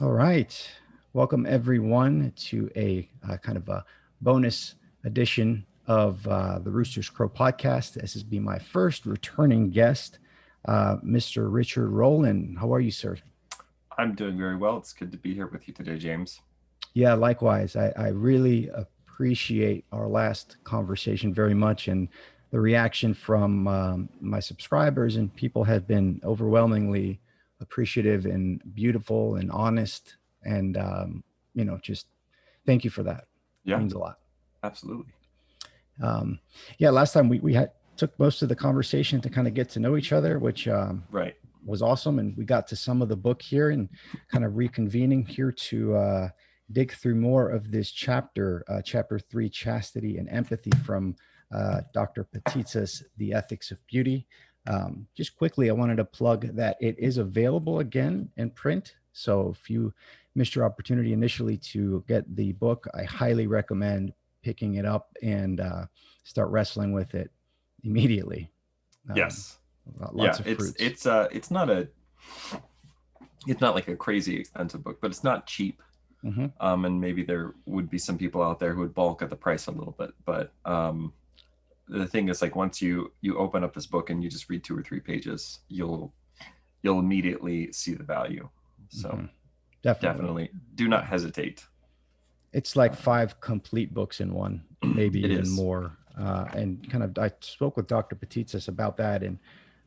All right. Welcome, everyone, to a kind of a bonus edition of the Rooster's Crow podcast. This has been my first returning guest, Mr. Richard Rohlin. How are you, sir? I'm doing very well. It's good to be here with you today, James. Yeah, likewise. I really appreciate our last conversation very much. And the reaction from my subscribers and people have been overwhelmingly appreciative and beautiful and honest. And, just thank you for that. It Yeah, means a lot. absolutely. Um, yeah, last time we had took most of the conversation to kind of get to know each other, which Right. was awesome. And we got to some of the book here and kind of reconvening here to dig through more of this chapter, chapter 3, Chastity and Empathy from Dr. Patitsa's The Ethics of Beauty. Just quickly, I wanted to plug that it is available again in print. So if you missed your opportunity initially to get the book, I highly recommend picking it up and start wrestling with it immediately. Um, Yes. Lots Yeah, of it's fruits. it's uh it's not a it's not like a crazy expensive book, but it's not cheap. Mm-hmm. And maybe there would be some people out there who would balk at the price a little bit, but the thing is, like, once you open up this book and you just read 2 or 3 pages, you'll immediately see the value. So Mm-hmm. Definitely. definitely do not hesitate. It's like Um, 5 complete books in one, maybe it even is. more. And kind of, I spoke with Dr. Patitsis about that, and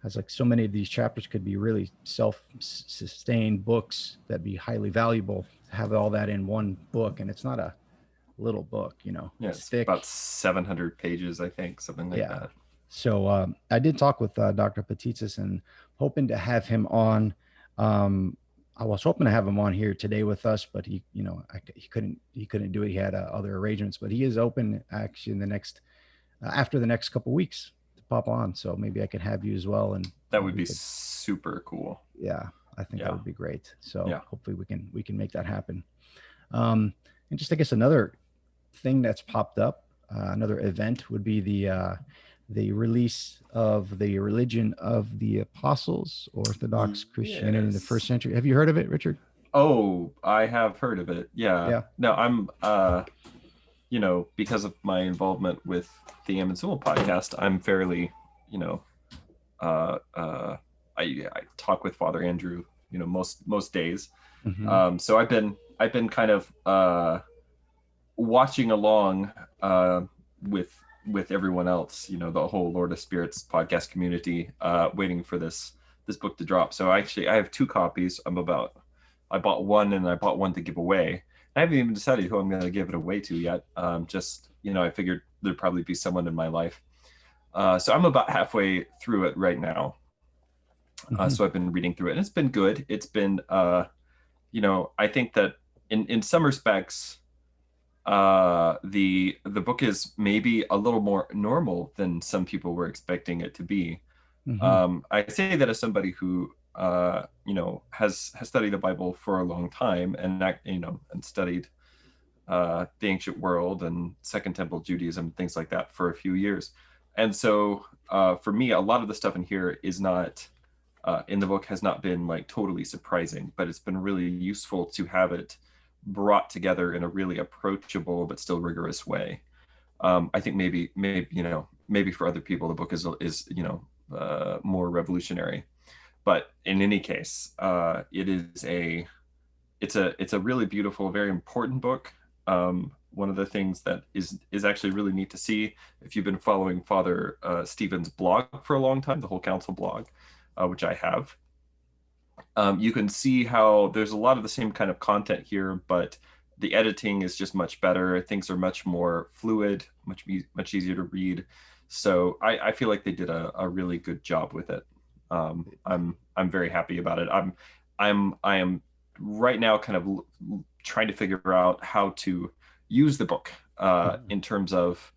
I was like, so many of these chapters could be really self-sustained books that be highly valuable. To have all that in one book, and it's not a little book, Yeah, it's it's about thick. 700 pages, I think, something like Yeah. that. So I did talk with Dr. Patitsis and hoping to have him on. Um, I was hoping to have him on here today with us, but he couldn't do it. He had other arrangements, but he is open actually in the next after the next couple weeks to pop on. So maybe I could have you as well, and That would we be could. super cool. Yeah, I think that Yeah. would be great. So Yeah. hopefully we can make that happen. Um, and just I guess another thing that's popped up, another event would be the release of the Religion of the Apostles, Orthodox Christianity in the first Yes. century. Have you heard of it, Richard? Oh, I have heard of it. Yeah. Yeah. No, I'm because of my involvement with the Am and Sewell podcast, I'm fairly, you know, uh uh I talk with Father Andrew, most days. Hmm. So I've been kind of watching along with everyone else, the whole Lord of Spirits podcast community, waiting for this book to drop. So I have 2 copies. I bought one and I bought one to give away. I haven't even decided who I'm going to give it away to yet. Just I figured there'd probably be someone in my life. So I'm about halfway through it right now. Hmm. So I've been reading through it, and it's been good. It's been I think that in some respects, the book is maybe a little more normal than some people were expecting it to be. Hmm. I say that as somebody who has studied the Bible for a long time, and studied the ancient world and Second Temple Judaism, things like that, for a few years. And so for me, a lot of the stuff in here is not in the book has not been like totally surprising, but it's been really useful to have it brought together in a really approachable but still rigorous way. I think maybe for other people the book is more revolutionary, but in any case, it's a really beautiful, very important book. One of the things that is actually really neat to see, if you've been following Father Stephen's blog for a long time, the whole council blog, which I have, you can see how there's a lot of the same kind of content here, but the editing is just much better. Things are much more fluid, much easier to read. So I feel like they did a really good job with it. I'm very happy about it. I am right now kind of trying to figure out how to use the book Hmm. in terms of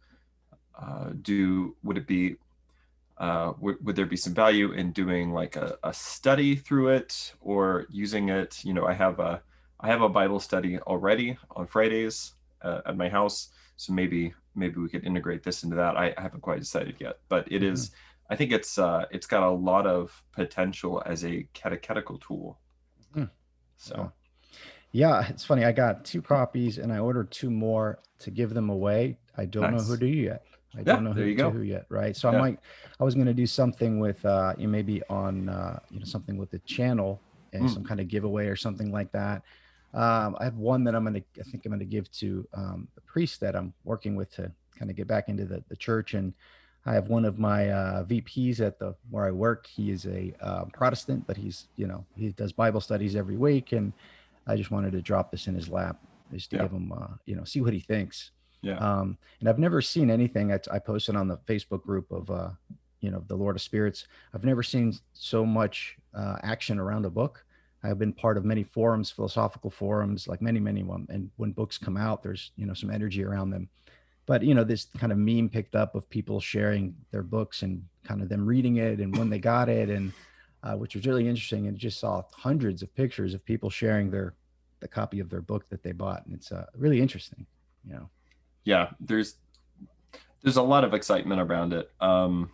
do would it be would there be some value in doing like a study through it, or using it? I have a Bible study already on Fridays at my house, so maybe we could integrate this into that. I haven't quite decided yet, but it Hmm. is. I think it's got a lot of potential as a catechetical tool. Hmm. Yeah. So Yeah, it's funny. I got 2 copies and I ordered 2 more to give them away. I don't know who Nice. to yet. I don't Yeah, know there who you to go. who yet, right? So Yeah. I was gonna do something with maybe on something with the channel and Mm, some kind of giveaway or something like that. I have one that I think I'm gonna give to the priest that I'm working with to kind of get back into the church. And I have one of my VPs at the where I work. He is a Protestant, but he does Bible studies every week, and I just wanted to drop this in his lap just to yeah. give him, see what he thinks. Yeah. And I've never seen anything I posted on the Facebook group of, the Lord of Spirits. I've never seen so much action around a book. I've been part of many forums, philosophical forums, like many, many of them. And when books come out, there's, some energy around them. But, this kind of meme picked up of people sharing their books and kind of them reading it and when they got it. And which was really interesting. And just saw hundreds of pictures of people sharing the copy of their book that they bought, and it's really interesting. You know. Yeah. There's a lot of excitement around it. I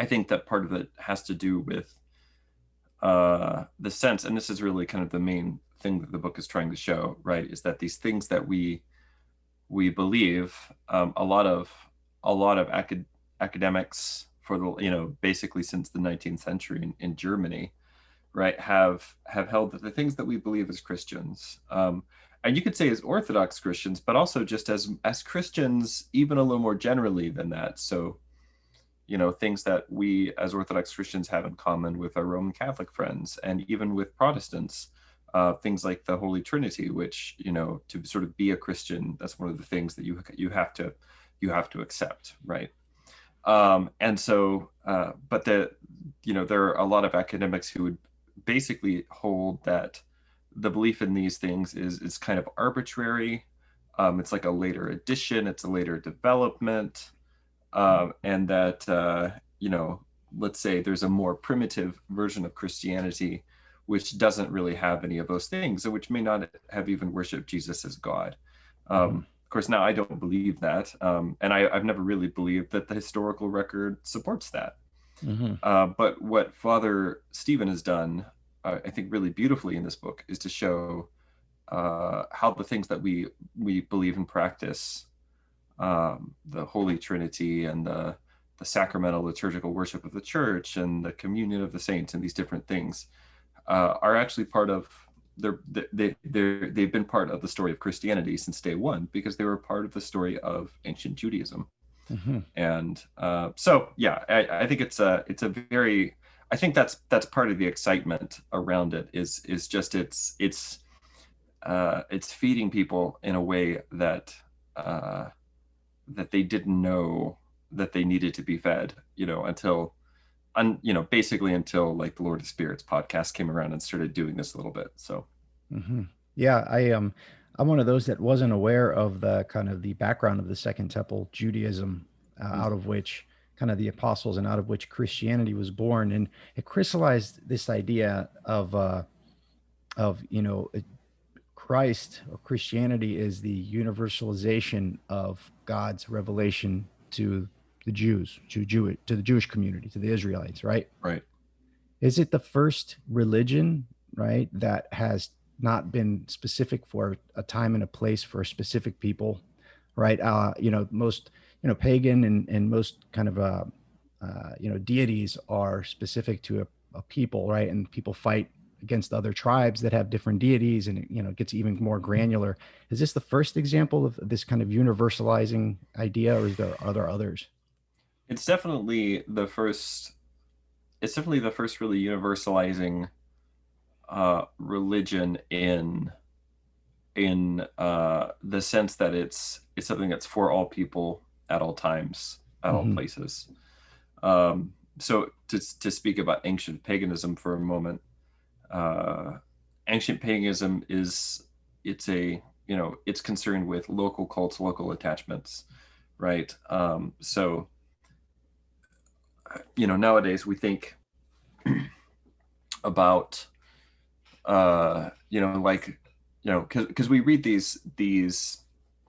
think that part of it has to do with the sense, and this is really kind of the main thing that the book is trying to show, right? Is that these things that we believe, a lot of academics for the basically since the 19th century in Germany, right, have held that the things that we believe as Christians, and you could say as Orthodox Christians, but also just as Christians, even a little more generally than that. So, things that we as Orthodox Christians have in common with our Roman Catholic friends and even with Protestants, things like the Holy Trinity, which, to sort of be a Christian, that's one of the things that you have to accept, right? And so, but there are a lot of academics who would basically hold that the belief in these things is kind of arbitrary. It's like a later addition, it's a later development, and that let's say there's a more primitive version of Christianity which doesn't really have any of those things, and which may not have even worshipped Jesus as God. Mm-hmm. Of course, now I don't believe that, and I've never really believed that the historical record supports that. Mm-hmm. But what Father Stephen has done, I think, really beautifully in this book is to show how the things that we believe and practice, the Holy Trinity and the sacramental liturgical worship of the church and the communion of the saints and these different things, are actually part of they've been part of the story of Christianity since day one, because they were part of the story of ancient Judaism. Mm-hmm. And so yeah, I think it's a very, I think that's part of the excitement around it, is just it's feeding people in a way that they didn't know that they needed to be fed, basically until like the Lord of Spirits podcast came around and started doing this a little bit. So Mm-hmm. Yeah, I'm one of those that wasn't aware of the kind of the background of the Second Temple Judaism, out of which kind of the apostles and out of which Christianity was born, and it crystallized this idea of Christ or Christianity is the universalization of God's revelation to the Jews, to the Jewish community, to the Israelites, right? right. Is it the first religion, right, that has not been specific for a time and a place for a specific people, right? Most, pagan and most kind of, deities are specific to a people, right? And people fight against other tribes that have different deities, and it gets even more granular. Is this the first example of this kind of universalizing idea, or are there others? It's definitely the first. It's definitely the first really universalizing religion in the sense that it's something that's for all people at all times, at all Mm-hmm. places. So to speak about ancient paganism for a moment, uh, ancient paganism it's concerned with local cults, local attachments, right? So nowadays we think about like because we read these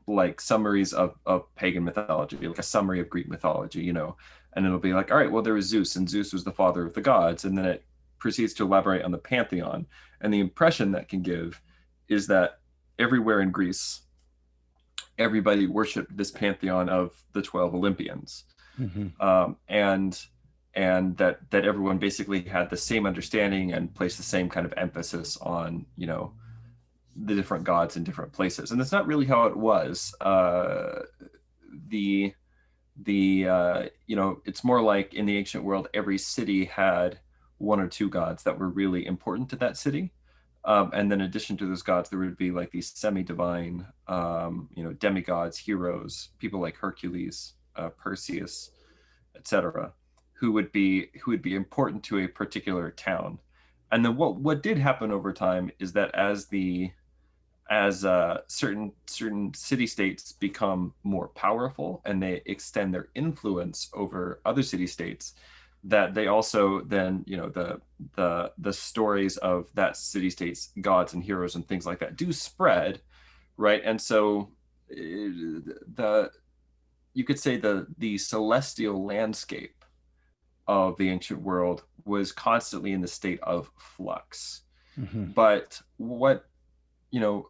like summaries of pagan mythology, like a summary of Greek mythology, and it'll be like, all right, well, there was Zeus, and Zeus was the father of the gods, and then it proceeds to elaborate on the pantheon, and the impression that can give is that everywhere in Greece, everybody worshipped this pantheon of the 12 Olympians, Mm-hmm. and that everyone basically had the same understanding and placed the same kind of emphasis on, the different gods in different places. And that's not really how it was. It's more like in the ancient world, every city had one or two gods that were really important to that city. And then in addition to those gods, there would be like these semi-divine, demigods, heroes, people like Hercules, Perseus, etc., who would be important to a particular town. And then what did happen over time is that as certain city states become more powerful and they extend their influence over other city states, that they also then, the stories of that city state's gods and heroes and things like that do spread, right? And so the you could say the celestial landscape of the ancient world was constantly in the state of flux. Mm-hmm. But you know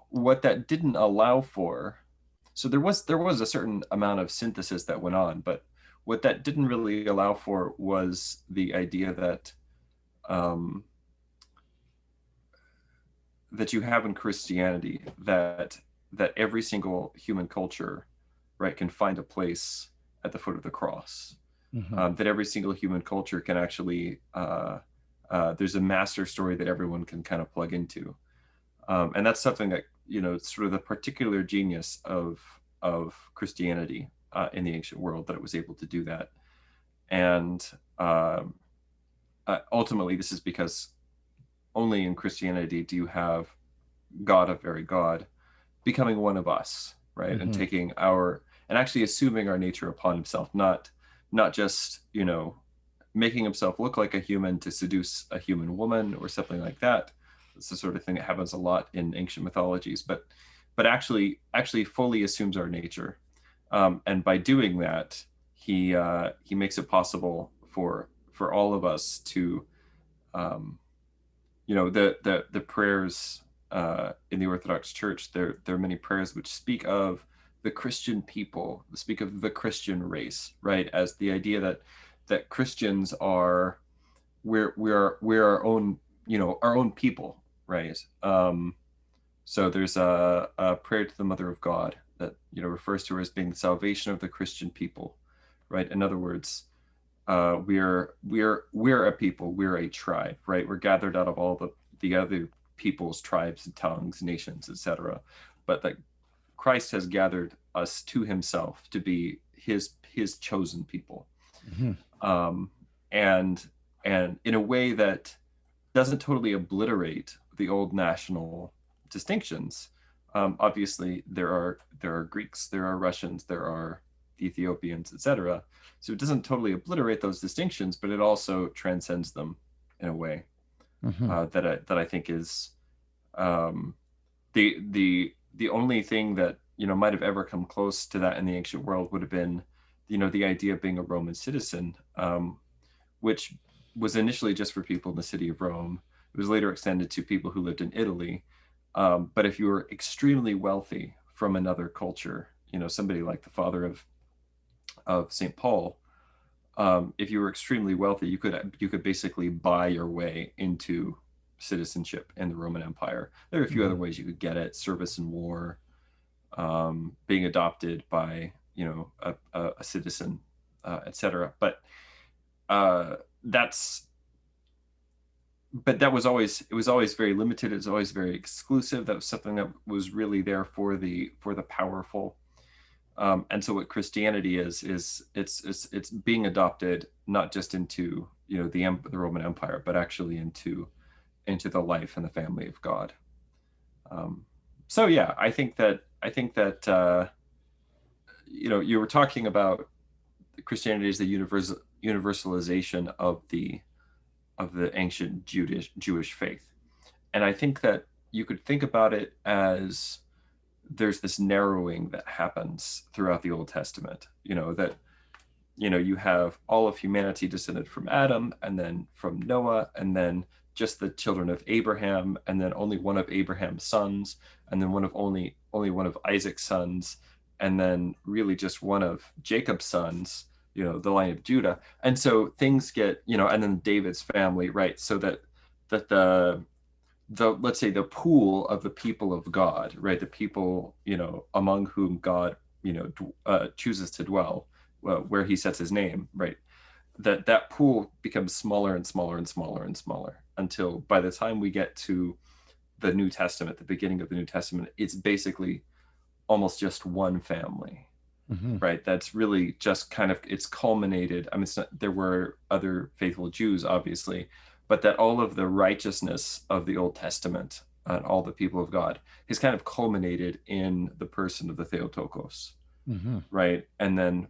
what that didn't allow for, so there was a certain amount of synthesis that went on, but what that didn't really allow for was the idea um, that you have in Christianity, that every single human culture, right, can find a place at the foot of the cross. Mm-hmm. That every single human culture can actually there's a master story that everyone can kind of plug into, and that's something that, sort of the particular genius of Christianity in the ancient world, that it was able to do that. And ultimately, this is because only in Christianity do you have God of very God becoming one of us, right? And Mm-hmm. taking and actually assuming our nature upon himself, not just, making himself look like a human to seduce a human woman or something like that. It's the sort of thing that happens a lot in ancient mythologies, but actually fully assumes our nature. And by doing that, he makes it possible for all of us to, the prayers in the Orthodox Church. There are many prayers which speak of the Christian people, speak of the Christian race, right? As the idea that Christians are, we're our own, our own people, right? So there's a prayer to the Mother of God that, refers to her as being the salvation of the Christian people, right? In other words, we're a people, we're a tribe, right? We're gathered out of all the other peoples, tribes, and tongues, nations, etc. But that Christ has gathered us to himself to be his chosen people, Mm-hmm. um, and in a way that doesn't totally obliterate the old national distinctions. Obviously, there are Greeks, there are Russians, there are Ethiopians, etc. So it doesn't totally obliterate those distinctions, but it also transcends them in a way Mm-hmm. that I think is the only thing that, might have ever come close to that in the ancient world would have been, the idea of being a Roman citizen, which was initially just for people in the city of Rome. It was later extended to people who lived in Italy. But if you were extremely wealthy from another culture, somebody like the father of St. Paul, if you were extremely wealthy, you could basically buy your way into citizenship in the Roman Empire. There are a few Mm-hmm. other ways you could get it: service in war, being adopted by, a citizen, etc. Uh, that's that was always, it was always very limited. It was always very exclusive. That was something that was really there for the powerful. And so what Christianity is it's being adopted not just into, the Roman Empire, but actually into the life and the family of God. Um, so yeah, I think that you were talking about Christianity as the universalization of the ancient Jewish faith, and I think that you could think about it as there's this narrowing that happens throughout the Old Testament. That you have all of humanity descended from Adam, and then from Noah, and then just the children of Abraham, and then only one of Abraham's sons, and then only one of Isaac's sons, and then really just one of Jacob's sons, the line of Judah. And so things get, and then David's family, right? So that the let's say the pool of the people of God, right? The people, among whom God, chooses to dwell, where he sets his name, right? That pool becomes smaller and smaller and smaller and smaller until by the time we get to the New Testament, the beginning of the New Testament, it's basically almost just one family, right? That's really just kind of, it's culminated. I mean, there were other faithful Jews, obviously, but that all of the righteousness of the Old Testament and all the people of God has kind of culminated in the person of the Theotokos, right? And then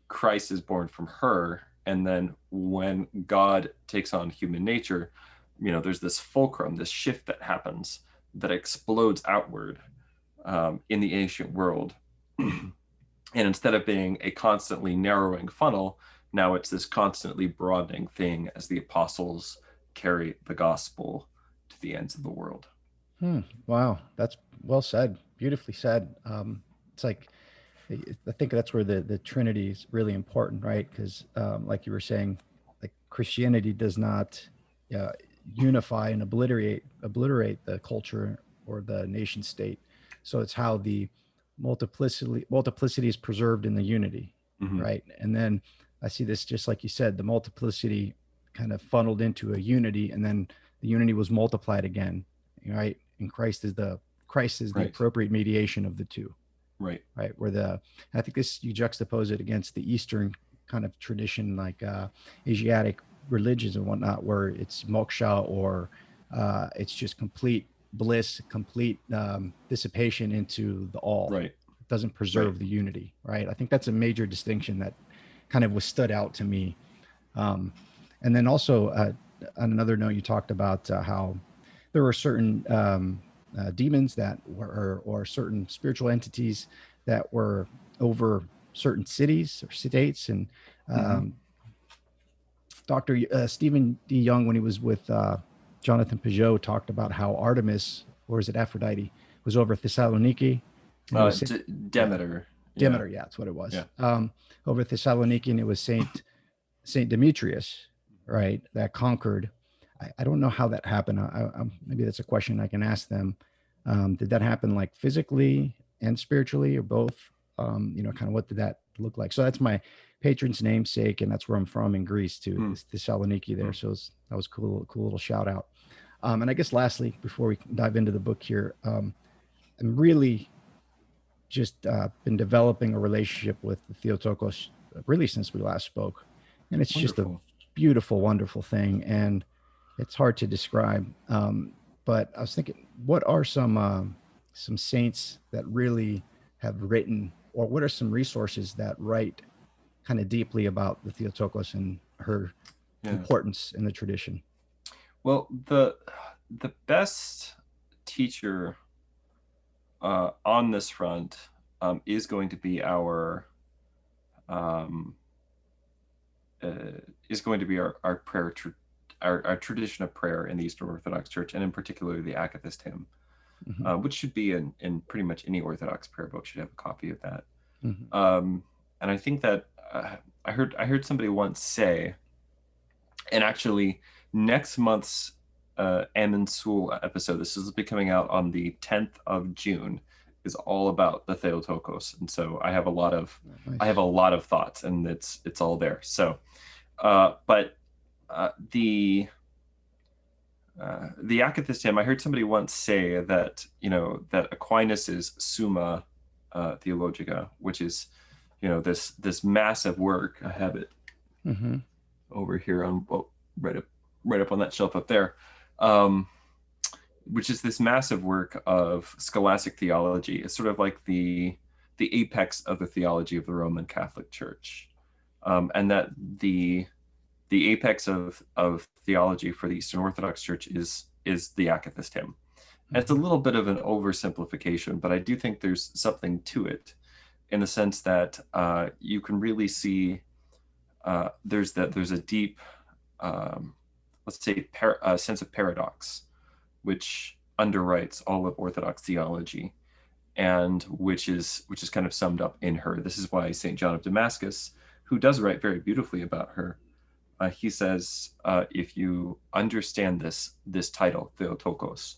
Christ is born from her. And then when God takes on human nature, there's this fulcrum, this shift that happens that explodes outward in the ancient world. And instead of being a constantly narrowing funnel, now it's this constantly broadening thing as the apostles carry the gospel to the ends of the world. Wow, that's well said, beautifully said. It's like, I think that's where the Trinity is really important, right? Because like you were saying, like Christianity does not unify and obliterate the culture or the nation state. So it's how the multiplicity is preserved in the unity, right? And then I see this, just like you said, the multiplicity kind of funneled into a unity, and then the unity was multiplied again, right? And Christ is the appropriate mediation of the two. Right. Where I think this, you juxtapose it against the Eastern kind of tradition, like Asiatic religions and whatnot, where it's moksha, or it's just complete bliss, complete dissipation into the all. Right. It doesn't preserve the unity, right? I think that's a major distinction that kind of was stood out to me. And then also on another note, you talked about how there were certain demons that were, or certain spiritual entities that were over certain cities or states. And Dr. Stephen D. Young, when he was with Jonathan Peugeot, talked about how Artemis, or is it Aphrodite, was over Thessaloniki. Demeter. Demeter, yeah, that's what it was. Yeah. Over Thessaloniki, and it was Saint Demetrius, right, that conquered. I don't know how that happened. Maybe that's a question I can ask them. Did that happen like physically and spiritually, or both? Kind of what did that look like? So that's my patron's namesake, and that's where I'm from in Greece too, Thessaloniki there. So that was cool little shout out. And I guess lastly, before we dive into the book here, I'm really just been developing a relationship with the Theotokos really since we last spoke. And it's just a beautiful, wonderful thing. And it's hard to describe. But I was thinking, what are some saints that really have written, or what are some resources that write kind of deeply about the Theotokos and her importance in the tradition? Well, the best teacher on this front is going to be our prayer, our tradition of prayer in the Eastern Orthodox Church, and in particular the Akathist Hymn, which should be in pretty much any Orthodox prayer book should have a copy of that. And I think that I heard somebody once say, and actually next month's Amen Sul episode, this is be coming out on the 10th of June, is all about the Theotokos, and so I have a lot of thoughts, and it's all there. So, but the Akathist Hymn, I heard somebody once say that that Aquinas is Summa Theologica, which is this massive work. I have it over here on right up on that shelf up there, which is this massive work of scholastic theology. It's sort of like the apex of the theology of the Roman Catholic Church, and that the apex of theology for the Eastern Orthodox Church is the Akathist Hymn. And it's a little bit of an oversimplification, but I do think there's something to it, in the sense that you can really see there's a deep let's say, a sense of paradox, which underwrites all of Orthodox theology, and which is kind of summed up in her. This is why St. John of Damascus, who does write very beautifully about her, he says, if you understand this title, Theotokos,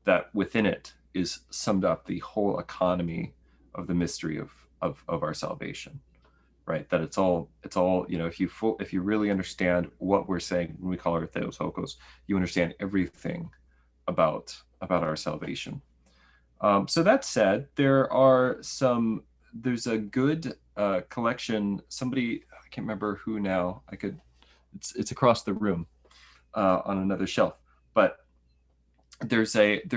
that within it is summed up the whole economy of the mystery of our salvation, right? That it's all if you really understand what we're saying when we call her Theotokos, you understand everything about our salvation. So that said, there's a good collection. Somebody, I can't remember who now. It's across the room on another shelf, but there's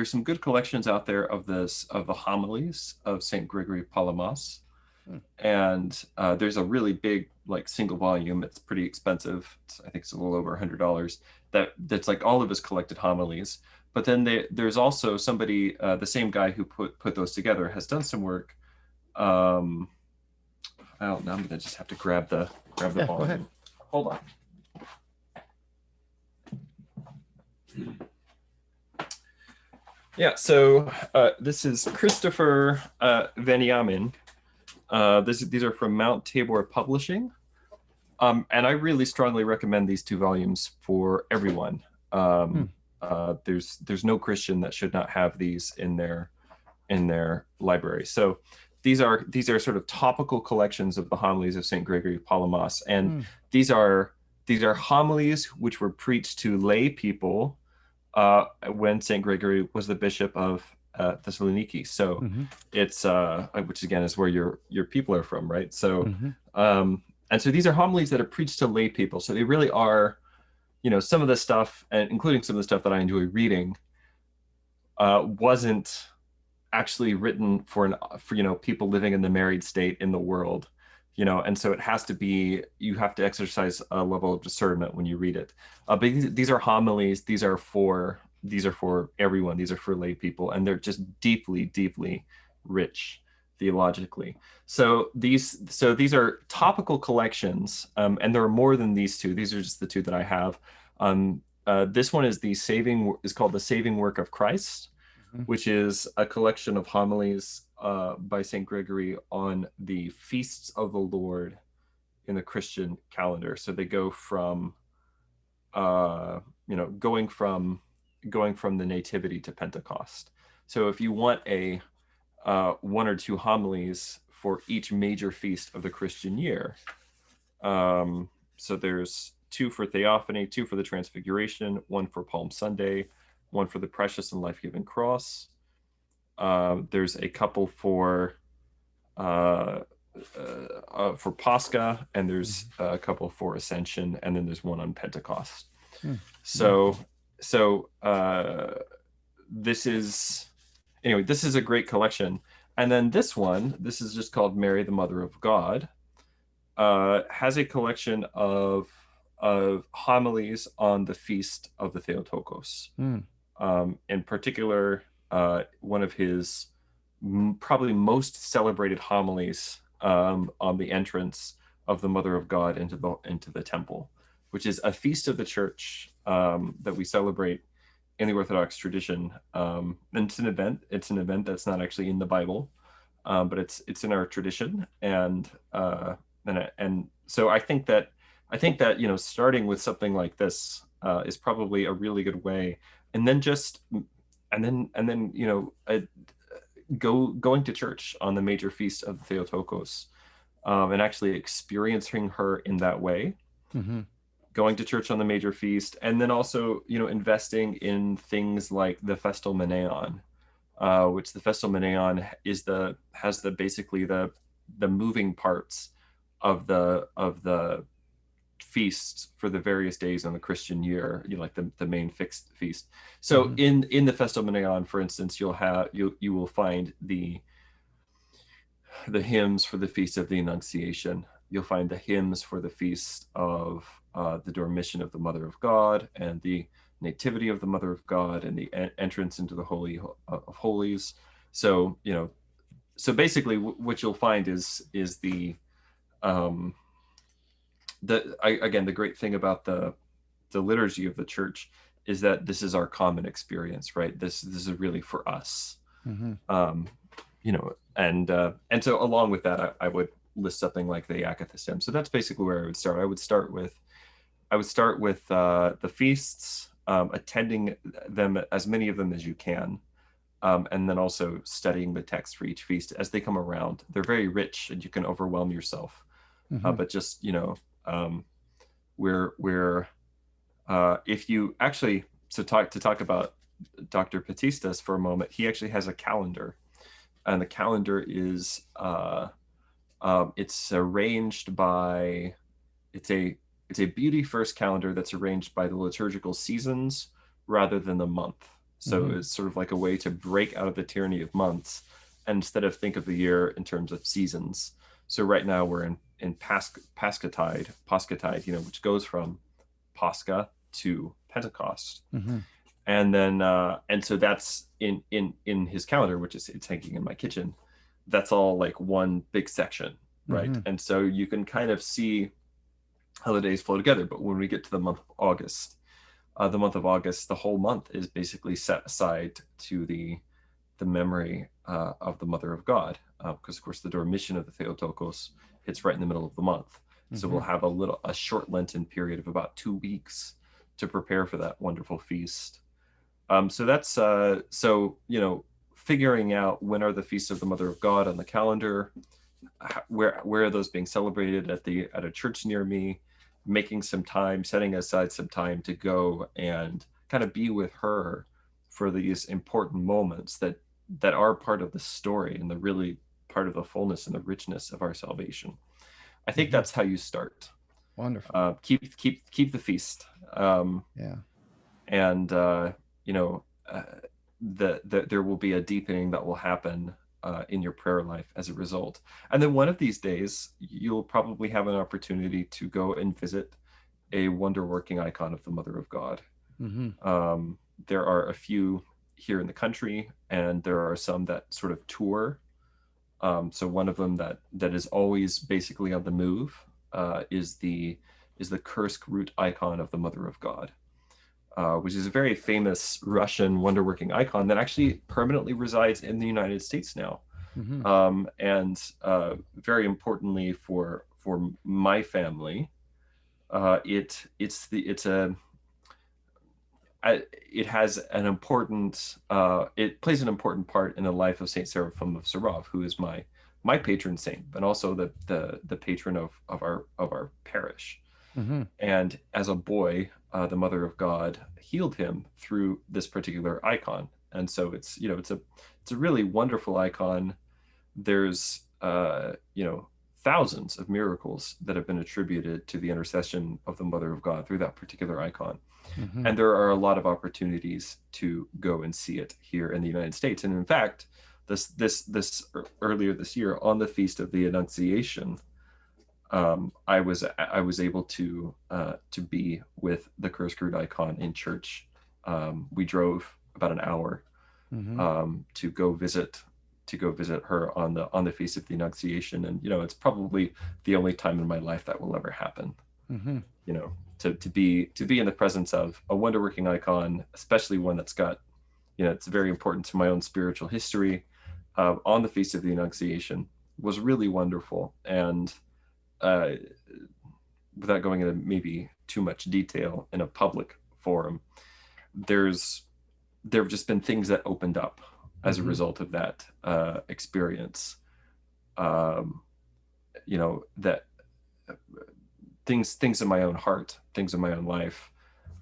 some good collections out there of the homilies of Saint Gregory Palamas. And there's a really big, like, single volume. It's pretty expensive. I think it's a little over $100. That's like all of his collected homilies. But then there's also somebody, the same guy who put those together, has done some work. I don't know. I'm gonna just have to grab the volume. Go ahead. Hold on. Yeah. So this is Christopher Veniamin. These are from Mount Tabor Publishing, and I really strongly recommend these two volumes for everyone. There's no Christian that should not have these in their library. So these are sort of topical collections of the homilies of Saint Gregory Palamas, and these are homilies which were preached to lay people when Saint Gregory was the bishop of Thessaloniki. So it's which again is where your people are from, right? So and so these are homilies that are preached to lay people. So they really are, some of the stuff, and including some of the stuff that I enjoy reading, wasn't actually written for people living in the married state in the world, and so it has to be, you have to exercise a level of discernment when you read it. But these are homilies. These are for everyone. These are for lay people, and they're just deeply, deeply rich theologically. So these are topical collections, and there are more than these two. These are just the two that I have. This one is called The Saving Work of Christ, which is a collection of homilies by St. Gregory on the feasts of the Lord in the Christian calendar. So they go from going from the Nativity to Pentecost. So if you want a one or two homilies for each major feast of the Christian year, so there's 2 for Theophany, 2 for the Transfiguration, 1 for Palm Sunday, 1 for the Precious and Life-Giving Cross. There's a couple for Pascha, and there's a couple for Ascension, and then there's one on Pentecost. So this is a great collection. And then this is just called Mary, the Mother of God, has a collection of homilies on the feast of the Theotokos. In particular, one of his probably most celebrated homilies on the entrance of the Mother of God into the temple, which is a feast of the Church that we celebrate in the Orthodox tradition. And it's an event that's not actually in the Bible, but it's in our tradition. And so I think that starting with something like this is probably a really good way, and then going to church on the major feast of the Theotokos, and actually experiencing her in that way. Going to church on the major feast, and then also investing in things like the Festal Meneon, which the Festal Meneon has basically the moving parts of the feasts for the various days on the Christian year, like the main fixed feast. So in the Festal Meneon, for instance, you will find the hymns for the Feast of the Annunciation. You'll find the hymns for the Feast of the Dormition of the Mother of God, and the Nativity of the Mother of God, and the entrance into the Holy of Holies. So basically what you'll find is the great thing about the the liturgy of the church is that this is our common experience, right? This is really for us. You know, and so along with that, I would list something like the Akathist Hymn. So that's basically where I would start. I would start with the feasts, attending them, as many of them as you can, and then also studying the text for each feast as they come around. They're very rich, and you can overwhelm yourself. But just, you know, if you actually, to talk about Dr. Patitsa for a moment, he actually has a calendar, and the calendar is it's arranged by, it's a beauty first calendar that's arranged by the liturgical seasons rather than the month. So it's sort of like a way to break out of the tyranny of months, and instead of think of the year in terms of seasons. So right now we're in Paschatide, you know, which goes from Pascha to Pentecost. And then and so that's in his calendar, which is, it's hanging in my kitchen. That's all like one big section, right? And so you can kind of see how the days flow together. But when we get to the month of August, the whole month is basically set aside to the memory of the Mother of God, because of course the Dormition of the Theotokos hits right in the middle of the month. So we'll have a short Lenten period of about 2 weeks to prepare for that wonderful feast. So that's so, you know, figuring out when are the feasts of the Mother of God on the calendar, where are those being celebrated at a church near me, making some time, setting aside some time to go and kind of be with her for these important moments that are part of the story and the really part of the fullness and the richness of our salvation. I think that's how you start. Wonderful. Keep the feast. Yeah. And you know, there will be a deepening that will happen in your prayer life as a result. And then one of these days, you'll probably have an opportunity to go and visit a wonder-working icon of the Mother of God. There are a few here in the country, and there are some that sort of tour. So one of them that is always basically on the move is the Kursk root icon of the Mother of God, which is a very famous Russian wonder-working icon that actually permanently resides in the United States now. And very importantly for my family, it has an important, it plays an important part in the life of Saint Seraphim of Sarov, who is my patron saint, but also the patron of our parish. And as a boy, the Mother of God healed him through this particular icon. And so it's, you know, it's a really wonderful icon. There's you know, thousands of miracles that have been attributed to the intercession of the Mother of God through that particular icon. And there are a lot of opportunities to go and see it here in the United States. And in fact, this earlier this year, on the Feast of the Annunciation, I was able to be with the Kursk root icon in church. We drove about an hour to go visit her on the Feast of the Annunciation, and you know, it's probably the only time in my life that will ever happen. You know, to be in the presence of a wonder-working icon, especially one that's got, you know, it's very important to my own spiritual history, on the Feast of the Annunciation, was really wonderful. And without going into maybe too much detail in a public forum, there have just been things that opened up as a result of that experience. You know, that things in my own heart, things in my own life,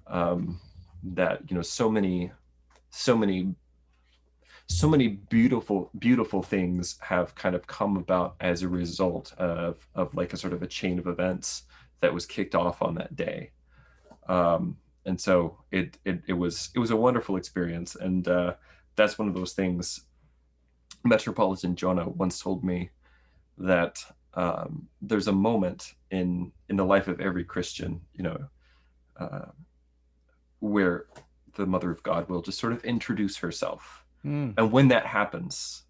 that, you know, so many beautiful things have kind of come about as a result of like a sort of a chain of events that was kicked off on that day. And so it was a wonderful experience. And that's one of those things. Metropolitan Jonah once told me that there's a moment in the life of every Christian, you know, where the Mother of God will just sort of introduce herself. And when that happens,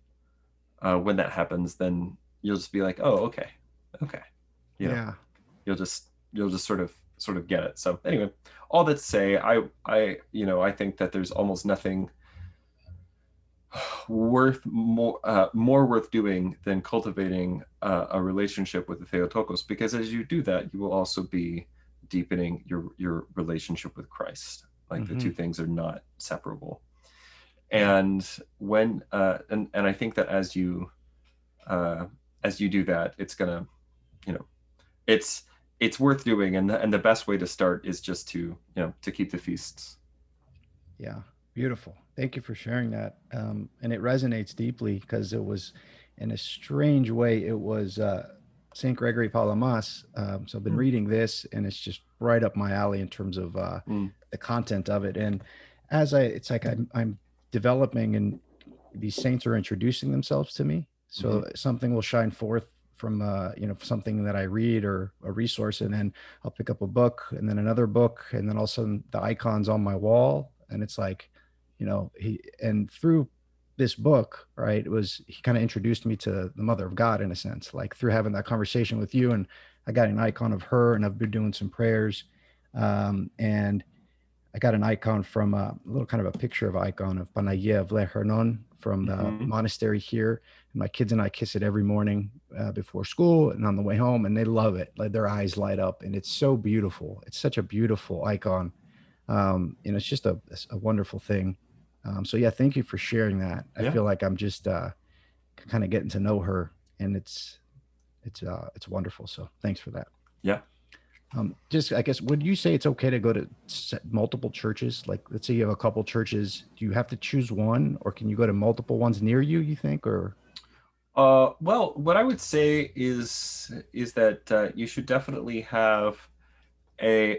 then you'll just be like, oh, okay. You know, you'll just sort of sort of get it. So anyway, all that to say, I think that there's almost nothing more worth doing than cultivating a relationship with the Theotokos, because as you do that, you will also be deepening your relationship with Christ. Like the two things are not separable. And when and I think that as you do that, it's gonna, it's worth doing, and the best way to start is just to to keep the feasts. Yeah, beautiful. Thank you for sharing that. And it resonates deeply because it was, in a strange way, it was Saint Gregory Palamas. So I've been reading this, and it's just right up my alley in terms of the content of it. And it's like I'm developing, and these saints are introducing themselves to me. So something will shine forth from something that I read or a resource, and then I'll pick up a book, and then another book, and then all of a sudden the icon's on my wall, and it's like, and through this book, right, he kind of introduced me to the Mother of God in a sense, like through having that conversation with you, and I got an icon of her, and I've been doing some prayers, and I got an icon from a little kind of a picture of icon of Panagia of Lehernon from the monastery here. And my kids and I kiss it every morning before school and on the way home, and they love it. Like their eyes light up, and it's so beautiful. It's such a beautiful icon. It's just a wonderful thing. So yeah, thank you for sharing that. I feel like I'm just kind of getting to know her, and it's wonderful. So thanks for that. Yeah. Just, I guess, would you say it's okay to go to multiple churches? Like, let's say you have a couple churches. Do you have to choose one, or can you go to multiple ones near you, you think, or? Well, what I would say is that you should definitely have you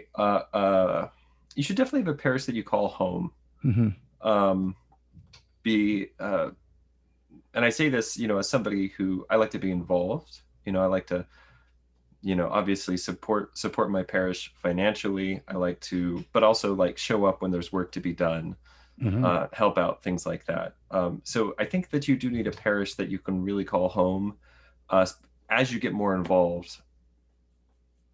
should definitely have a parish that you call home. And I say this, as somebody who I like to be involved. I like to, obviously support my parish financially. I like to, but also like show up when there's work to be done, help out, things like that. So I think that you do need a parish that you can really call home as you get more involved,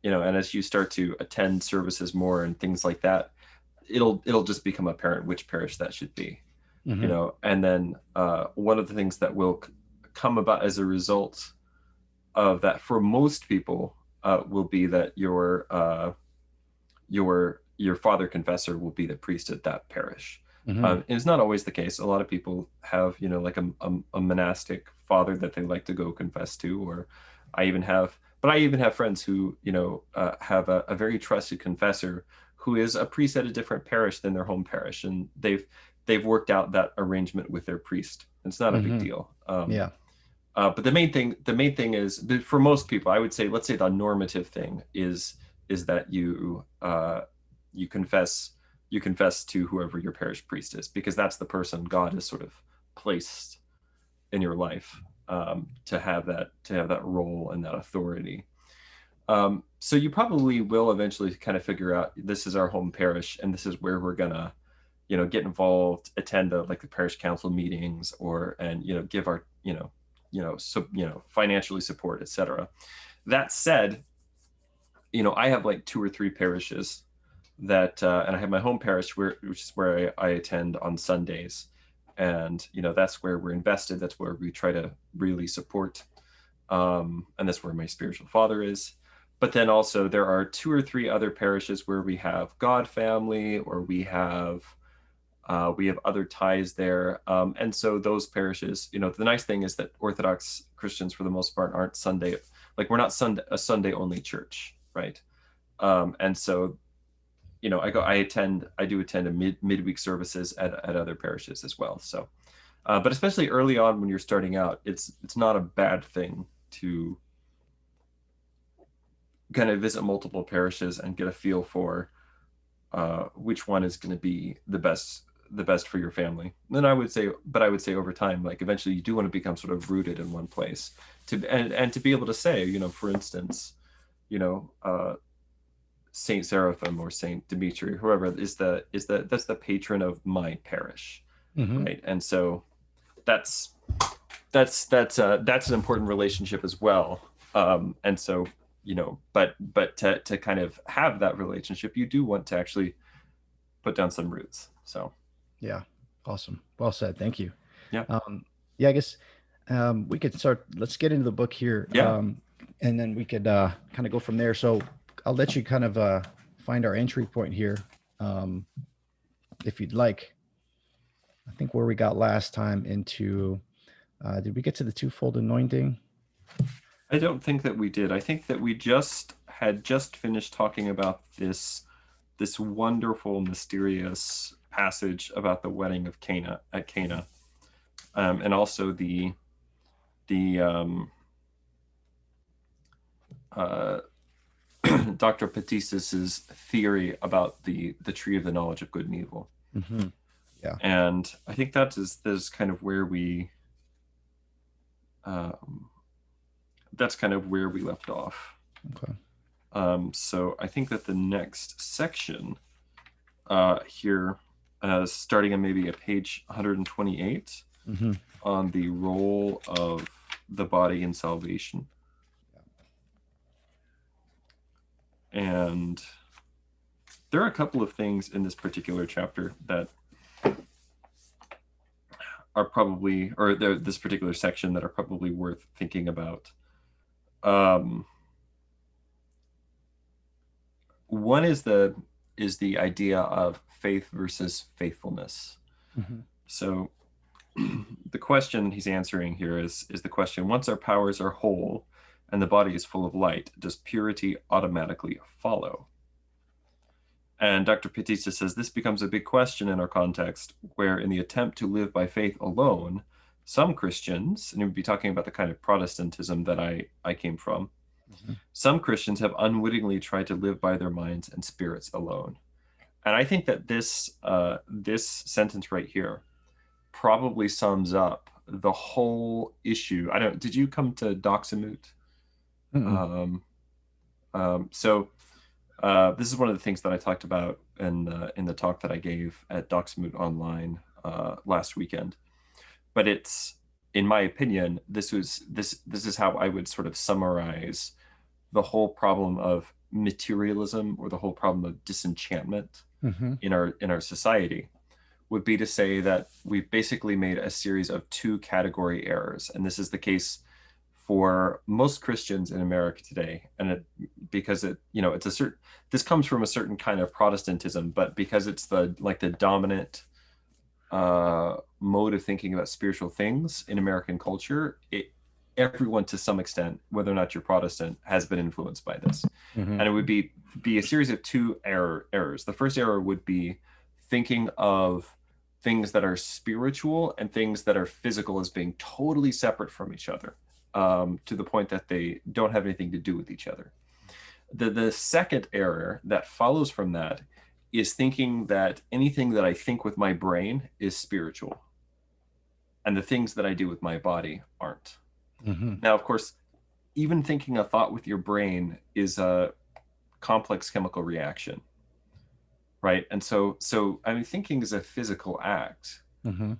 and as you start to attend services more and things like that, it'll just become apparent which parish that should be, and then one of the things that will come about as a result of that for most people will be that your father confessor will be the priest at that parish. It's not always the case. A lot of people have like a monastic father that they like to go confess to, or I even have friends who have a very trusted confessor who is a priest at a different parish than their home parish, and they've worked out that arrangement with their priest. It's not a big deal. But the main thing is, for most people, I would say, let's say the normative thing is that you confess to whoever your parish priest is, because that's the person God has sort of placed in your life to have that role and that authority. So you probably will eventually kind of figure out, this is our home parish, and this is where we're gonna get involved, attend the parish council meetings, and give our financially support, etc. That said, I have like 2 or 3 parishes that, and I have my home parish which is where I attend on Sundays, and that's where we're invested. That's where we try to really support, and that's where my spiritual father is. But then also there are 2 or 3 other parishes where we have God family, or we have other ties there. And so those parishes, the nice thing is that Orthodox Christians, for the most part, aren't Sunday, we're not a Sunday only church, right? And so, I do attend a midweek services at other parishes as well. So, but especially early on when you're starting out, it's not a bad thing to kind of visit multiple parishes and get a feel for which one is going to be the best for your family. And then I would say over time, eventually you do want to become sort of rooted in one place and to be able to say, for instance, Saint Seraphim or Saint Dimitri, whoever that's the patron of my parish, right? And so that's an important relationship as well. And so but to kind of have that relationship, you do want to actually put down some roots. So Yeah. Awesome. Well said. Thank you. yeah. Yeah, I guess we could start. Let's get into the book here. Yeah. And then we could kind of go from there. So I'll let you kind of find our entry point here, if you'd like. I think where we got last time into, did we get to the twofold anointing? I don't think that we did. I think that we had just finished talking about this wonderful, mysterious passage about the wedding of Cana at Cana, and also the Dr. Patissa's theory about the tree of the knowledge of good and evil. Mm-hmm. Yeah. And I think that is kind of where that's kind of where we left off. Okay. So I think that the next section here, starting on maybe at page 128, mm-hmm. on the role of the body in salvation. And there are a couple of things in this particular chapter that are probably, or this particular section, that are probably worth thinking about. One is the idea of faith versus faithfulness. Mm-hmm. So the question he's answering here is the question: once our powers are whole and the body is full of light, does purity automatically follow? And Dr. Patitsa says this becomes a big question in our context, where in the attempt to live by faith alone, some Christians, and he would be talking about the kind of Protestantism that I came from, mm-hmm. some Christians have unwittingly tried to live by their minds and spirits alone. And I think that this sentence right here probably sums up the whole issue. Did you come to Doxamut? Mm-hmm. This is one of the things that I talked about in the talk that I gave at Doxamut Online last weekend. But it's, in my opinion, this is how I would sort of summarize the whole problem of materialism, or the whole problem of disenchantment, mm-hmm. in our society, would be to say that we've basically made a series of two category errors. And this is the case for most Christians in America today. And because this comes from a certain kind of Protestantism, but because it's the dominant mode of thinking about spiritual things in American culture, everyone, to some extent, whether or not you're Protestant, has been influenced by this. Mm-hmm. And it would be a series of two errors. The first error would be thinking of things that are spiritual and things that are physical as being totally separate from each other, to the point that they don't have anything to do with each other. The second error that follows from that is thinking that anything that I think with my brain is spiritual, and the things that I do with my body aren't. Mm-hmm. Now, of course, even thinking a thought with your brain is a complex chemical reaction, right? And so I mean, thinking is a physical act. Mm-hmm.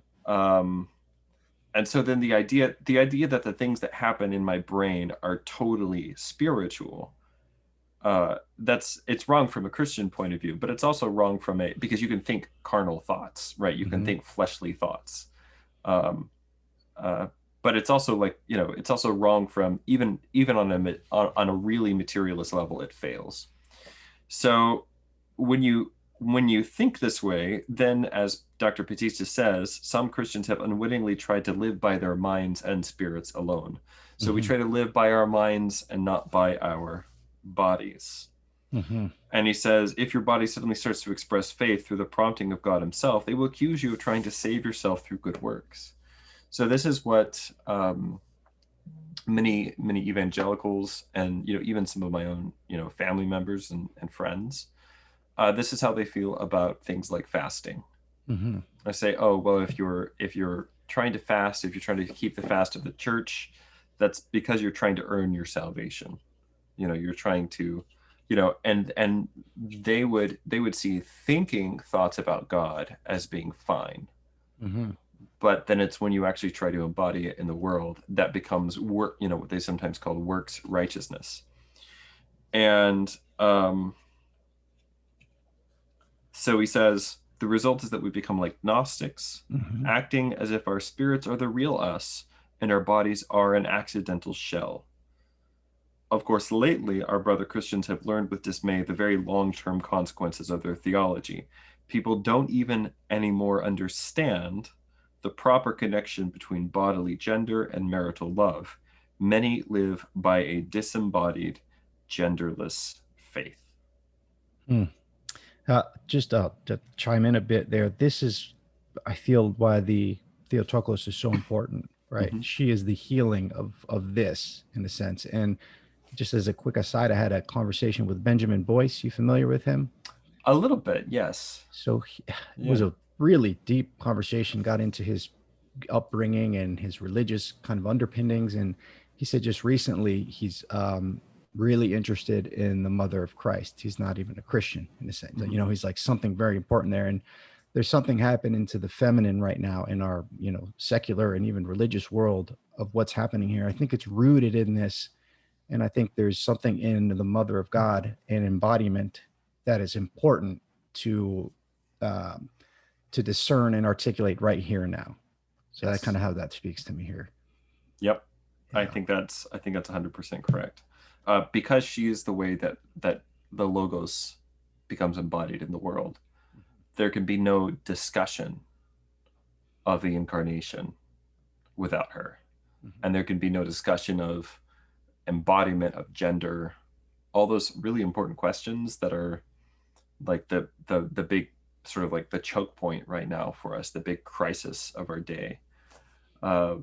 And so then the idea that the things that happen in my brain are totally spiritual, it's wrong from a Christian point of view, but it's also wrong because you can think carnal thoughts, right? You can mm-hmm. think fleshly thoughts. But it's also it's also wrong from even on a really materialist level. It fails. So when you think this way, then, as Dr. Patitsa says, some Christians have unwittingly tried to live by their minds and spirits alone. So mm-hmm. we try to live by our minds and not by our bodies. Mm-hmm. And he says, if your body suddenly starts to express faith through the prompting of God himself, they will accuse you of trying to save yourself through good works. So this is what many evangelicals, and even some of my own family members and friends, this is how they feel about things like fasting. Mm-hmm. I say, oh well, if you're trying to fast, if you're trying to keep the fast of the church, that's because you're trying to earn your salvation. You're trying to, and they would see thinking thoughts about God as being fine. Mm-hmm. But then it's when you actually try to embody it in the world that becomes work, what they sometimes call works righteousness. And so he says, the result is that we become like Gnostics, acting as if our spirits are the real us and our bodies are an accidental shell. Of course, lately, our brother Christians have learned with dismay the very long-term consequences of their theology. People don't even anymore understand the proper connection between bodily gender and marital love. Many live by a disembodied, genderless faith. Hmm. Just to chime in a bit there, this is, I feel, why the Theotokos is so important, right? Mm-hmm. She is the healing of this, in a sense. And just as a quick aside, I had a conversation with Benjamin Boyce. You familiar with him? A little bit, yes. So it was Yeah. a really deep conversation, got into his upbringing and his religious kind of underpinnings. And he said just recently he's really interested in the Mother of Christ. He's not even a Christian in a sense. Mm-hmm. You know, he's like something very important there. And there's something happening to the feminine right now in our, you know, secular and even religious world of what's happening here. I think it's rooted in this. And I think there's something in the Mother of God and embodiment that is important to um, to discern and articulate right here and now. So that's kind Yes. of how that speaks to me here. Yep. I Yeah. think that's 100% correct. Because she is the way that the logos becomes embodied in the world. There can be no discussion of the incarnation without her, Mm-hmm. and there can be no discussion of embodiment of gender. All those really important questions that are like the big sort of like the choke point right now for us, the big crisis of our day. Uh,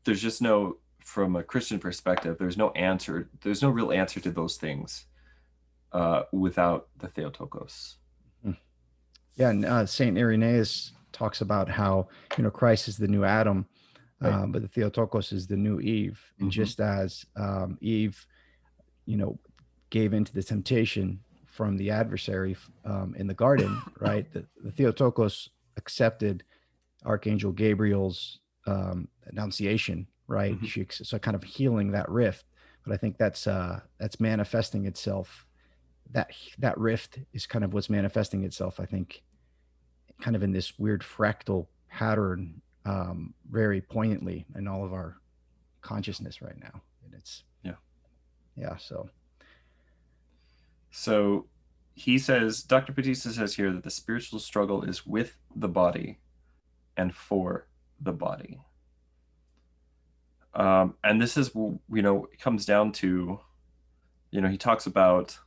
there's just no, from a Christian perspective, there's no answer. There's no real answer to those things without the Theotokos. Yeah, and Saint Irenaeus talks about how, you know, Christ is the new Adam, Right. but the Theotokos is the new Eve, and Mm-hmm. just as Eve, you know, gave into the temptation from the adversary in the garden, right? The Theotokos accepted Archangel Gabriel's annunciation, right? Mm-hmm. She so kind of healing that rift, but I think that's manifesting itself. That rift is kind of what's manifesting itself. I think, kind of in this weird fractal pattern, very poignantly in all of our consciousness right now, and it's Yeah. yeah. So So he says, Dr. Patitsa says here that the spiritual struggle is with the body and for the body. And this is, you know, it comes down to, you know, he talks about,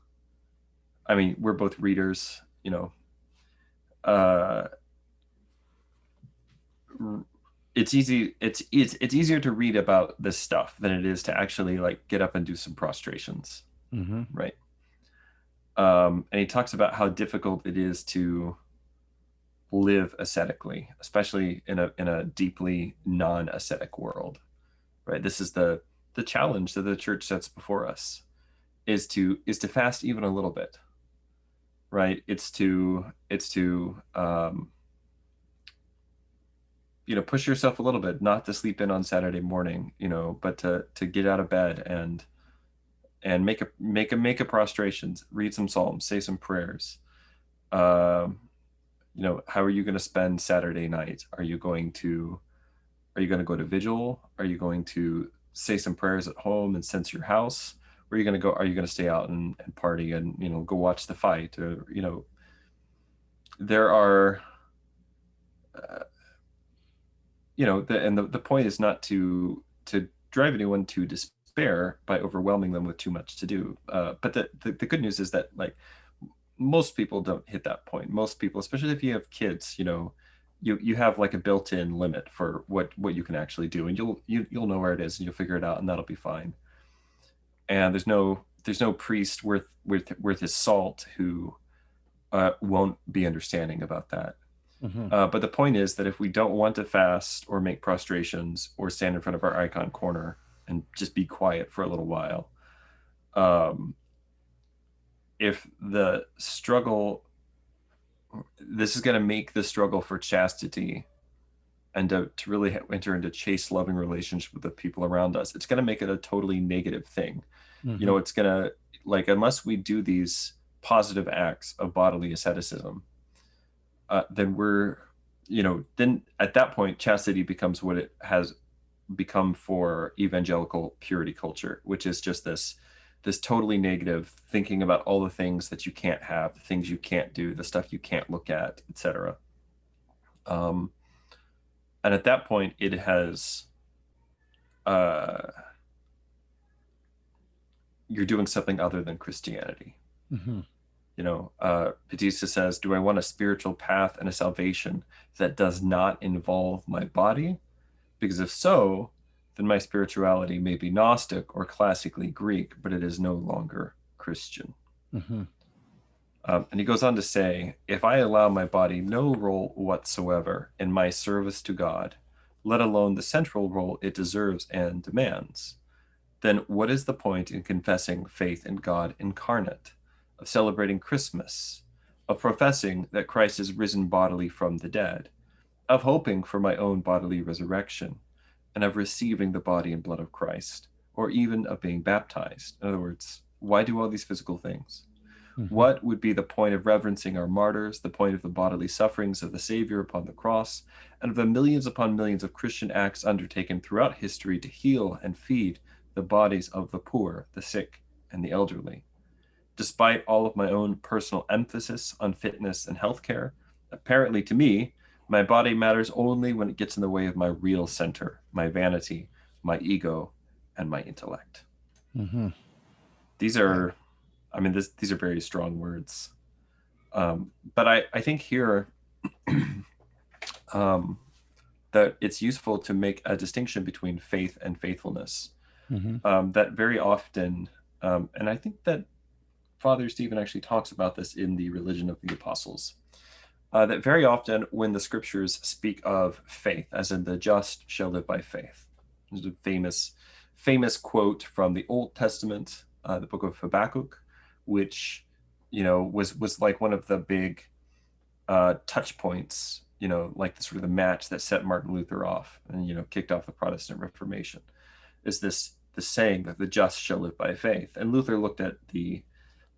I mean, we're both readers, you know, uh, it's easier to read about this stuff than it is to actually like get up and do some prostrations, mm-hmm. right? And he talks about how difficult it is to live ascetically, especially in a deeply non-ascetic world, right? This is the challenge that the church sets before us, is to fast even a little bit, right? It's to you know, push yourself a little bit, not to sleep in on Saturday morning, you know, but to get out of bed and make a prostrations, read some psalms, say some prayers. Um, you know, how are you going to spend Saturday night? Are you going to go to vigil? Are you going to say some prayers at home and cense your house? Or are you going to go? Are you going to stay out and party and, you know, go watch the fight? Or, you know, there are, uh, you know, the point is not to drive anyone to despair by overwhelming them with too much to do. But the good news is that, like, most people don't hit that point. Most people, especially if you have kids, you know, you have like a built-in limit for what you can actually do, and you'll know where it is, and you'll figure it out, and that'll be fine. And there's no priest worth his salt who won't be understanding about that. Mm-hmm. But the point is that if we don't want to fast or make prostrations or stand in front of our icon corner and just be quiet for a little while, um, if the struggle, this is going to make the struggle for chastity and to really enter into chaste, loving relationship with the people around us, it's going to make it a totally negative thing. You Mm-hmm. know, it's going to, like, unless we do these positive acts of bodily asceticism, then we're, then at that point, chastity becomes what it has become for evangelical purity culture, which is just this totally negative thinking about all the things that you can't have, the things you can't do, the stuff you can't look at, etc. And at that point, it has, you're doing something other than Christianity. Mm-hmm. Patitsa says, do I want a spiritual path and a salvation that does not involve my body? Because if so, then my spirituality may be Gnostic or classically Greek, but it is no longer Christian. Mm-hmm. And he goes on to say, if I allow my body no role whatsoever in my service to God, let alone the central role it deserves and demands, then what is the point in confessing faith in God incarnate, of celebrating Christmas, of professing that Christ is risen bodily from the dead, of hoping for my own bodily resurrection, and of receiving the body and blood of Christ, or even of being baptized? In other words, why do all these physical things? Mm-hmm. What would be the point of reverencing our martyrs, the point of the bodily sufferings of the Savior upon the cross, and of the millions upon millions of Christian acts undertaken throughout history to heal and feed the bodies of the poor, the sick, and the elderly? Despite all of my own personal emphasis on fitness and healthcare, apparently to me, my body matters only when it gets in the way of my real center, my vanity, my ego, and my intellect. Mm-hmm. These are, these are very strong words. But I think here that it's useful to make a distinction between faith and faithfulness. Mm-hmm. That very often, and I think that Father Stephen actually talks about this in the Religion of the Apostles, that very often when the scriptures speak of faith, as in the just shall live by faith, there's a famous quote from the Old Testament, the book of Habakkuk, which was like one of the big touch points, like the sort of the match that set Martin Luther off and kicked off the Protestant Reformation, is this saying that the just shall live by faith. And Luther looked at the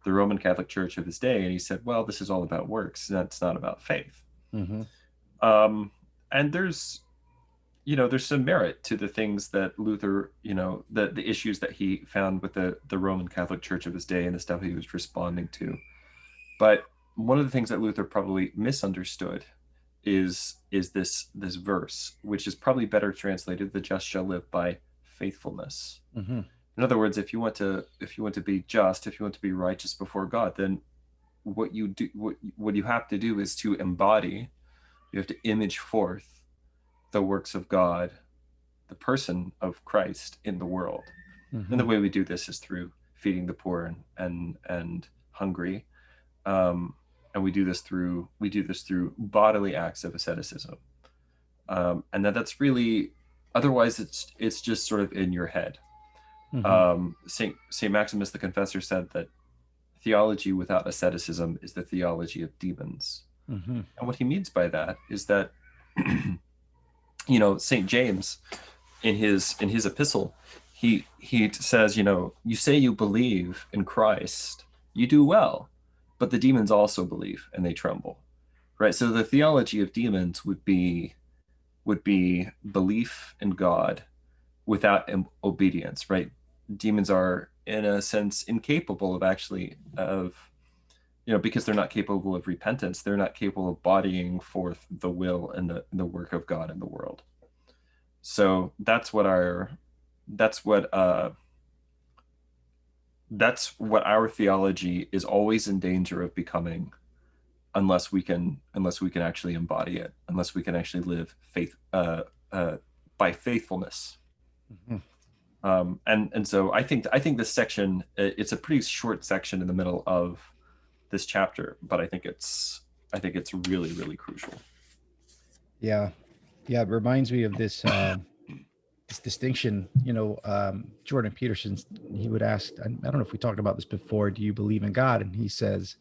Roman Catholic Church of his day and he said, well, this is all about works, that's not about faith. Mm-hmm. And there's some merit to the things that Luther, the issues that he found with the Roman Catholic Church of his day and the stuff he was responding to. But one of the things that Luther probably misunderstood is this verse, which is probably better translated, the just shall live by faithfulness. Mm-hmm. In other words, if you want to be just, if you want to be righteous before God, then what you have to do is to embody, you have to image forth the works of God, the person of Christ in the world. Mm-hmm. And the way we do this is through feeding the poor and hungry. And we do this through bodily acts of asceticism. And that's really, otherwise it's just sort of in your head. Mm-hmm. Saint Maximus the Confessor said that theology without asceticism is the theology of demons. Mm-hmm. And what he means by that is that Saint James in his epistle, he says, you say you believe in Christ, you do well, but the demons also believe and they tremble, right? So the theology of demons would be belief in God without obedience, right? Demons are in a sense incapable of because they're not capable of repentance, they're not capable of bodying forth the will and the work of God in the world. So that's what our theology is always in danger of becoming, unless we can actually embody it, unless we can actually live faith by faithfulness. Mm-hmm. And so I think this section, it's a pretty short section in the middle of this chapter, but I think it's really, really crucial. Yeah. It reminds me of this this distinction. Jordan Peterson, he would ask, I don't know if we talked about this before, do you believe in God? And he says,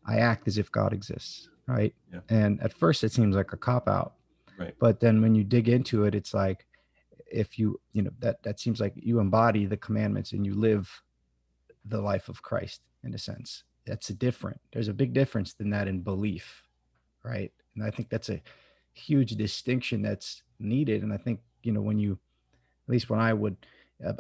I act as if God exists, right? Yeah. And at first it seems like a cop-out, right? But then when you dig into it, it's like, if that seems like you embody the commandments and you live the life of Christ in a sense. That's a different. There's a big difference than that in belief, right? And I think that's a huge distinction that's needed. And I think, when you, at least when I would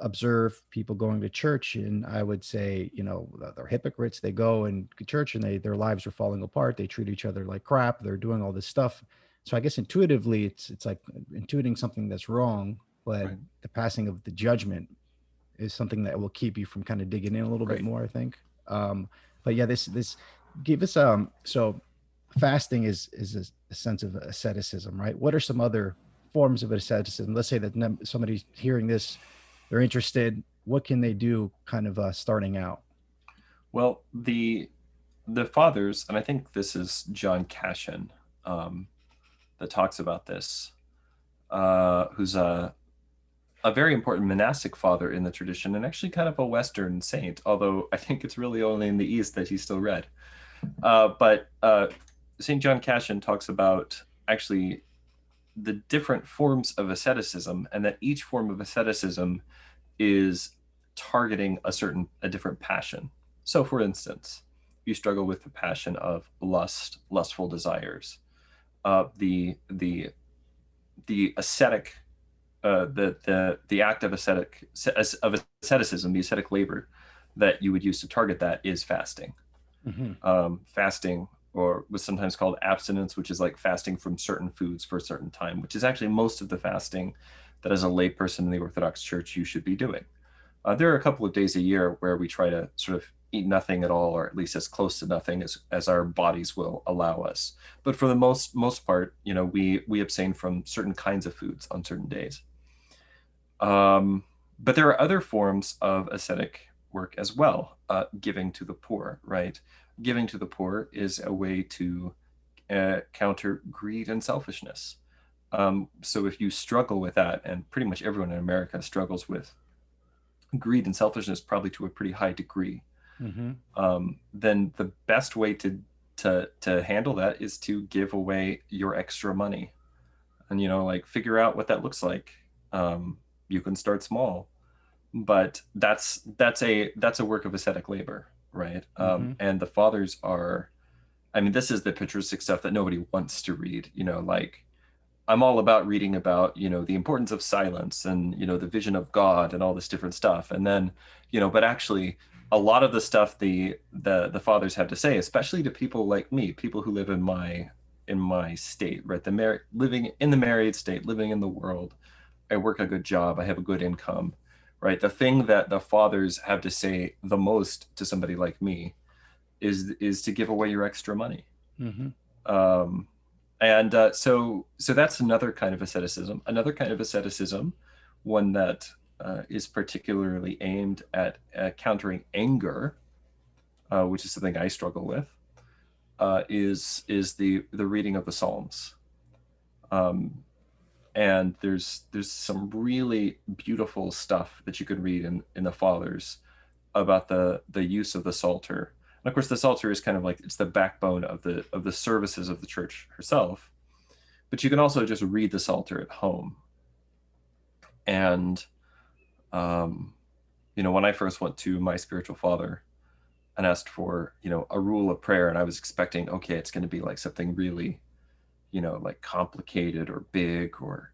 observe people going to church, and I would say, they're hypocrites. They go and to church and their lives are falling apart. They treat each other like crap. They're doing all this stuff. So I guess intuitively, it's like intuiting something that's wrong, but Right. the passing of the judgment is something that will keep you from kind of digging in a little bit Right. more, I think. But yeah, this give us so fasting is a sense of asceticism, right? What are some other forms of asceticism? Let's say that somebody's hearing this, they're interested. What can they do, kind of starting out? Well, the fathers, and I think this is John Cassian, that talks about this, who's a very important monastic father in the tradition, and actually kind of a Western saint, although I think it's really only in the East that he's still read. But St. John Cassian talks about actually the different forms of asceticism, and that each form of asceticism is targeting a different passion. So, for instance, you struggle with the passion of lustful desires, the ascetic, the act of asceticism, the ascetic labor that you would use to target that is fasting. Fasting, or was sometimes called abstinence, which is like fasting from certain foods for a certain time, which is actually most of the fasting that as a layperson in the Orthodox Church you should be doing. There are a couple of days a year where we try to sort of eat nothing at all, or at least as close to nothing as our bodies will allow us. But for the most part, we abstain from certain kinds of foods on certain days. But there are other forms of ascetic work as well. Giving to the poor, right? Giving to the poor is a way to counter greed and selfishness. So if you struggle with that, and pretty much everyone in America struggles with greed and selfishness, probably to a pretty high degree, then the best way to handle that is to give away your extra money, and like figure out what that looks like. You can start small, but that's a work of ascetic labor, right? And the fathers are, I mean, this is the patristic stuff that nobody wants to read. Like, I'm all about reading about, the importance of silence and, the vision of God and all this different stuff. And then, but actually a lot of the stuff the fathers have to say, especially to people like me, people who live in my state, right? Living in the married state, living in the world. I work a good job. I have a good income, right? The thing that the fathers have to say the most to somebody like me is to give away your extra money. And so that's another kind of asceticism. Another kind of asceticism, one that is particularly aimed at countering anger, which is something I struggle with, is the reading of the Psalms. And there's some really beautiful stuff that you could read in the Fathers about the use of the Psalter. And of course, the Psalter is kind of like, it's the backbone of the services of the Church herself. But you can also just read the Psalter at home. And when I first went to my spiritual father and asked for a rule of prayer, and I was expecting, okay, it's going to be like something really like complicated or big or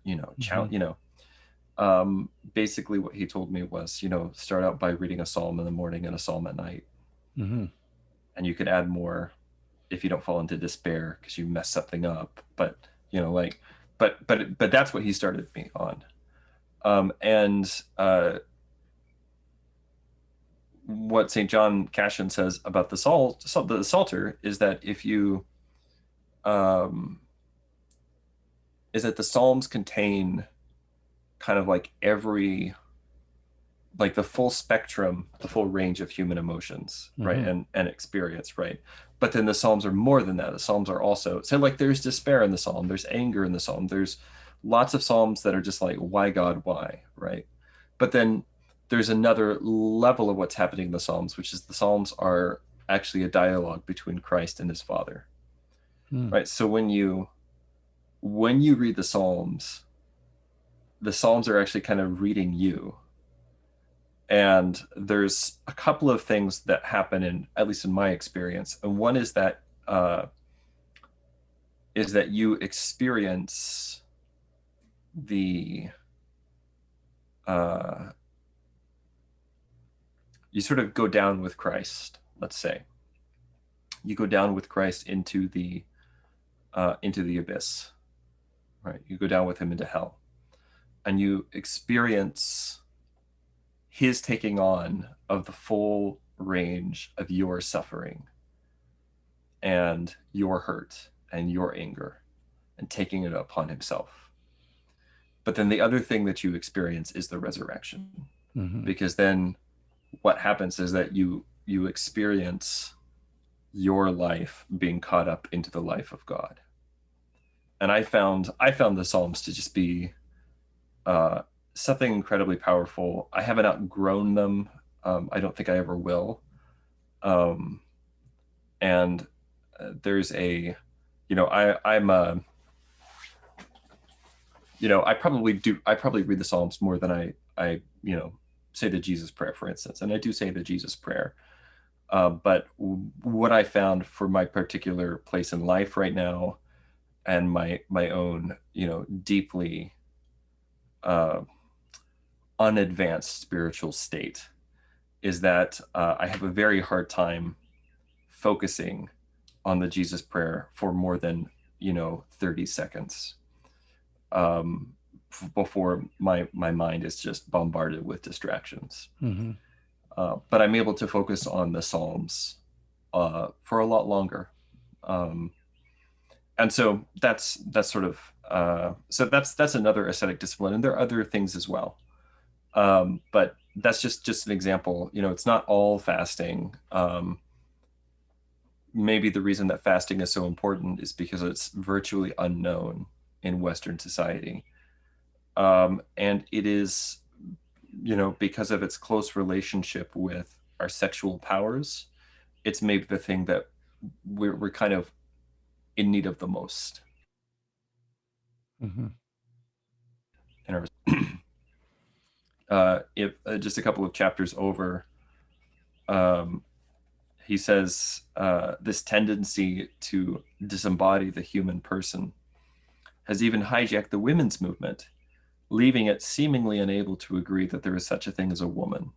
basically what he told me was, start out by reading a psalm in the morning and a psalm at night. And you can add more if you don't fall into despair because you mess something up. But but that's what he started me on. What St. John Cassian says about the Psalter is that if you is that the Psalms contain kind of like the full spectrum, the full range of human emotions, right? And experience, right? But then the Psalms are more than that. The Psalms are also, so like there's despair in the Psalm, there's anger in the Psalm, there's lots of Psalms that are just like, why God, why, right? But then there's another level of what's happening in the Psalms, which is the Psalms are actually a dialogue between Christ and his Father, right? So when you read the Psalms are actually kind of reading you. And there's a couple of things that happen, in at least in my experience. And one is that you experience the you sort of go down with Christ. Let's say you go down with Christ into the abyss, right? You go down with him into hell, and you experience his taking on of the full range of your suffering and your hurt and your anger, and taking it upon himself. But then the other thing that you experience is the resurrection, because then what happens is that you experience your life being caught up into the life of God. And I found the Psalms to just be something incredibly powerful. I haven't outgrown them. I don't think I ever will. And there's a, I'm I probably read the Psalms more than I say the Jesus prayer, for instance. And I do say the Jesus prayer. But what I found for my particular place in life right now, and my own, deeply unadvanced spiritual state, is that I have a very hard time focusing on the Jesus prayer for more than 30 seconds before my mind is just bombarded with distractions. But I'm able to focus on the Psalms for a lot longer. And so that's sort of that's another ascetic discipline, and there are other things as well. But that's just an example. It's not all fasting. Maybe the reason that fasting is so important is because it's virtually unknown in Western society, and it is, because of its close relationship with our sexual powers. It's maybe the thing that we're kind of in need of the most. In our, if just a couple of chapters over, he says this tendency to disembody the human person has even hijacked the women's movement, leaving it seemingly unable to agree that there is such a thing as a woman.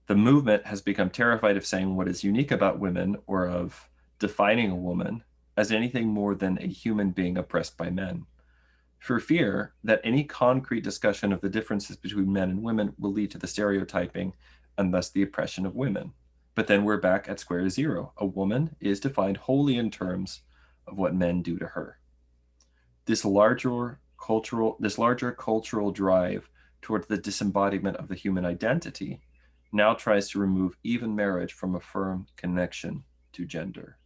The movement has become terrified of saying what is unique about women, or of defining a woman as anything more than a human being oppressed by men, for fear that any concrete discussion of the differences between men and women will lead to the stereotyping and thus the oppression of women. But then we're back at square zero. A woman is defined wholly in terms of what men do to her. This larger cultural drive towards the disembodiment of the human identity now tries to remove even marriage from a firm connection to gender.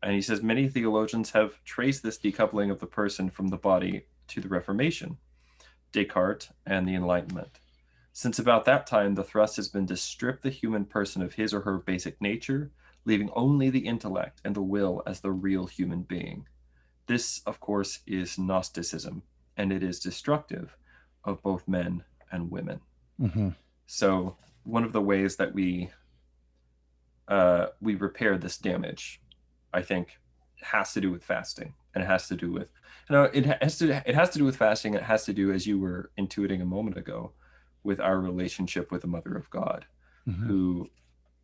And he says many theologians have traced this decoupling of the person from the body to the Reformation, Descartes, and the Enlightenment. Since about that time, the thrust has been to strip the human person of his or her basic nature, leaving only the intellect and the will as the real human being. This, of course, is Gnosticism, and it is destructive of both men and women. So one of the ways that we repair this damage, I think, has to do with fasting, and it has to do with, it has to do with fasting. It has to do, as you were intuiting a moment ago, with our relationship with the Mother of God, who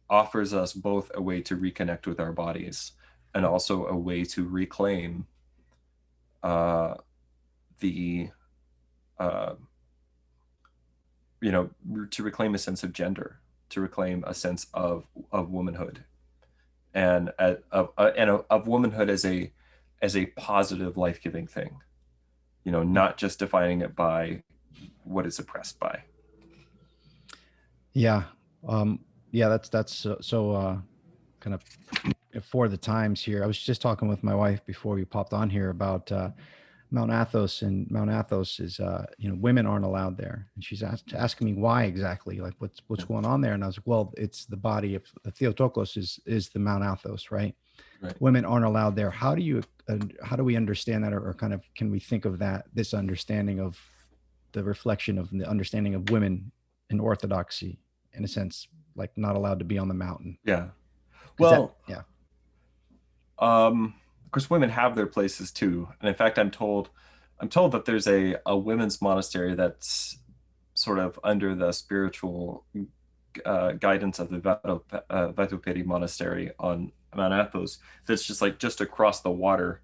offers us both a way to reconnect with our bodies and also a way to reclaim to reclaim a sense of gender, to reclaim a sense of womanhood, and of womanhood as a positive, life-giving thing, not just defining it by what it's oppressed by. That's so kind of for the times here. I was just talking with my wife before we popped on here about Mount Athos, and Mount Athos is women aren't allowed there, and she's asking me why exactly, like what's going on there, and I was like, well, it's the body of Theotokos is the Mount Athos, right? Women aren't allowed there. How do we understand that, or kind of can we think of this understanding of the reflection of the understanding of women in Orthodoxy, in a sense, like not allowed to be on the mountain. Yeah. Because that, Well, yeah. of course, women have their places too, and in fact, I'm told that there's a women's monastery that's sort of under the spiritual guidance of the Vatuperi monastery on Mount Athos. That's just across the water,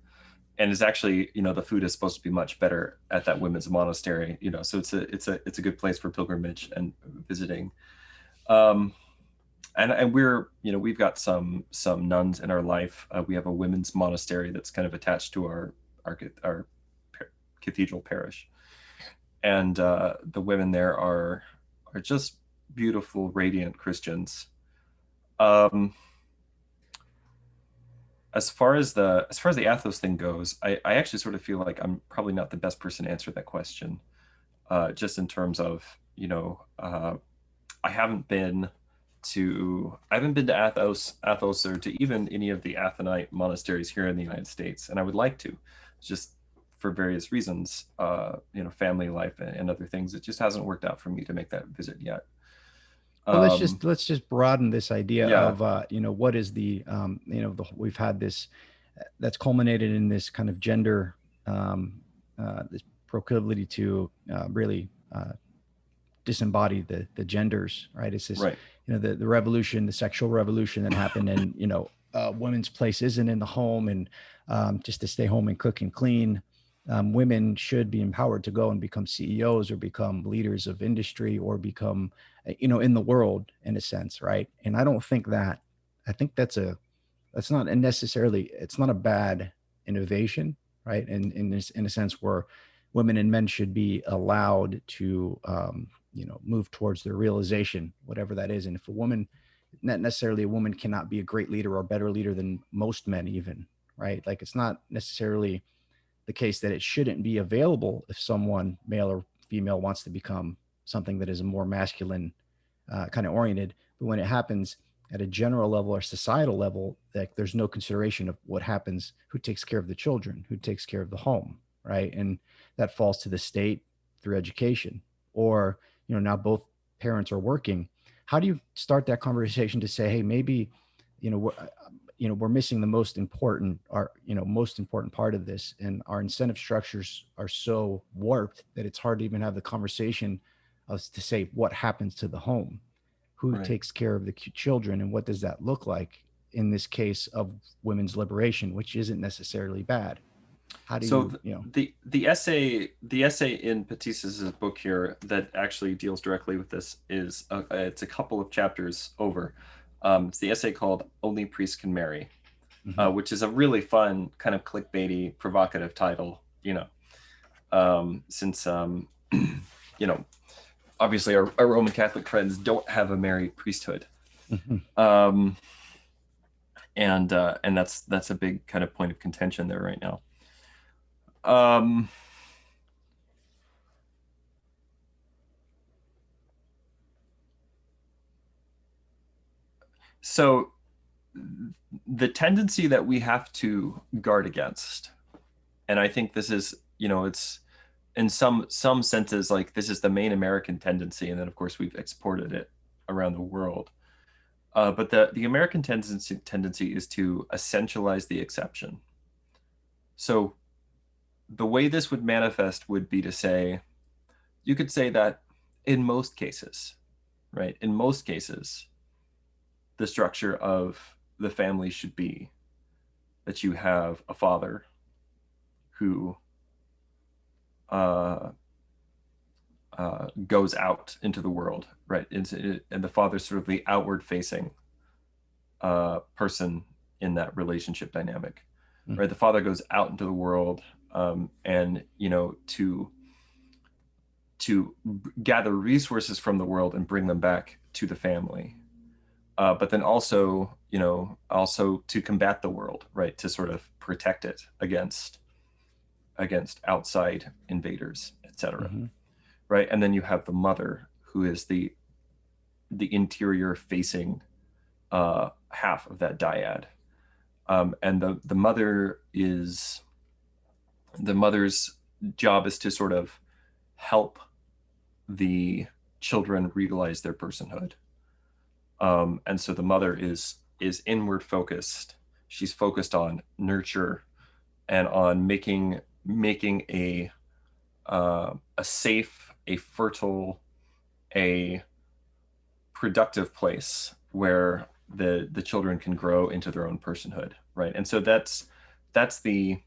and is actually, the food is supposed to be much better at that women's monastery. So it's a good place for pilgrimage and visiting. Um, and we've got some nuns in our life. We have a women's monastery that's kind of attached to our cathedral parish, and the women there are just beautiful, radiant Christians. Um, as far as the Athos thing goes, I actually sort of feel like I'm probably not the best person to answer that question, just in terms of, I haven't been to Athos, or to even any of the Athonite monasteries here in the United States, and I would like to, just for various reasons, family life and other things. It just hasn't worked out for me to make that visit yet. Well, let's just broaden this idea Yeah, of what is we've had this that's culminated in this kind of gender, this proclivity to really disembody the genders, right? It's this, right, the revolution, the sexual revolution that happened, and women's place isn't in the home, and just to stay home and cook and clean. Women should be empowered to go and become CEOs or become leaders of industry or become, in the world, in a sense, right? And I don't think that. I think that's not necessarily. It's not a bad innovation, right? And in a sense where women and men should be allowed to, move towards their realization, whatever that is. And if a woman, not necessarily a woman, cannot be a great leader or better leader than most men, even, right? Like it's not necessarily the case that it shouldn't be available if someone, male or female, wants to become something that is a more masculine kind of oriented. But when it happens at a general level or societal level, like there's no consideration of what happens, who takes care of the children, who takes care of the home, right? And that falls to the state through education. Or, now both parents are working. How do you start that conversation to say, hey, maybe, we're missing the most important part of this, and our incentive structures are so warped that it's hard to even have the conversation of to say what happens to the home, who right. takes care of the children, and what does that look like in this case of women's liberation, which isn't necessarily bad. How do So you, the essay in Patitsa's book here that actually deals directly with this is it's a couple of chapters over. It's the essay called "Only Priests Can Marry," Mhm. which is a really fun kind of clickbaity, provocative title. Since obviously our Roman Catholic friends don't have a married priesthood, Mhm. um, and that's a big kind of point of contention there right now. Um, so the tendency that we have to guard against, and I think this is, it's in some senses like this is the main American tendency, and then of course we've exported it around the world. But the American tendency is to essentialize the exception. So the way this would manifest would be to say, you could say that in most cases, right? In most cases, the structure of the family should be that you have a father who uh, goes out into the world, right? And the father's sort of the outward facing person in that relationship dynamic, right? Mhm. The father goes out into the world, and to gather resources from the world and bring them back to the family. But then also, also to combat the world, right? To sort of protect it against outside invaders, etc. Mhm. Right? And then you have the mother, who is the interior facing half of that dyad. And the mother's job is to sort of help the children realize their personhood. And so the mother is inward focused. She's focused on nurture and on making a safe, a fertile, a productive place where the children can grow into their own personhood, right? And so that's the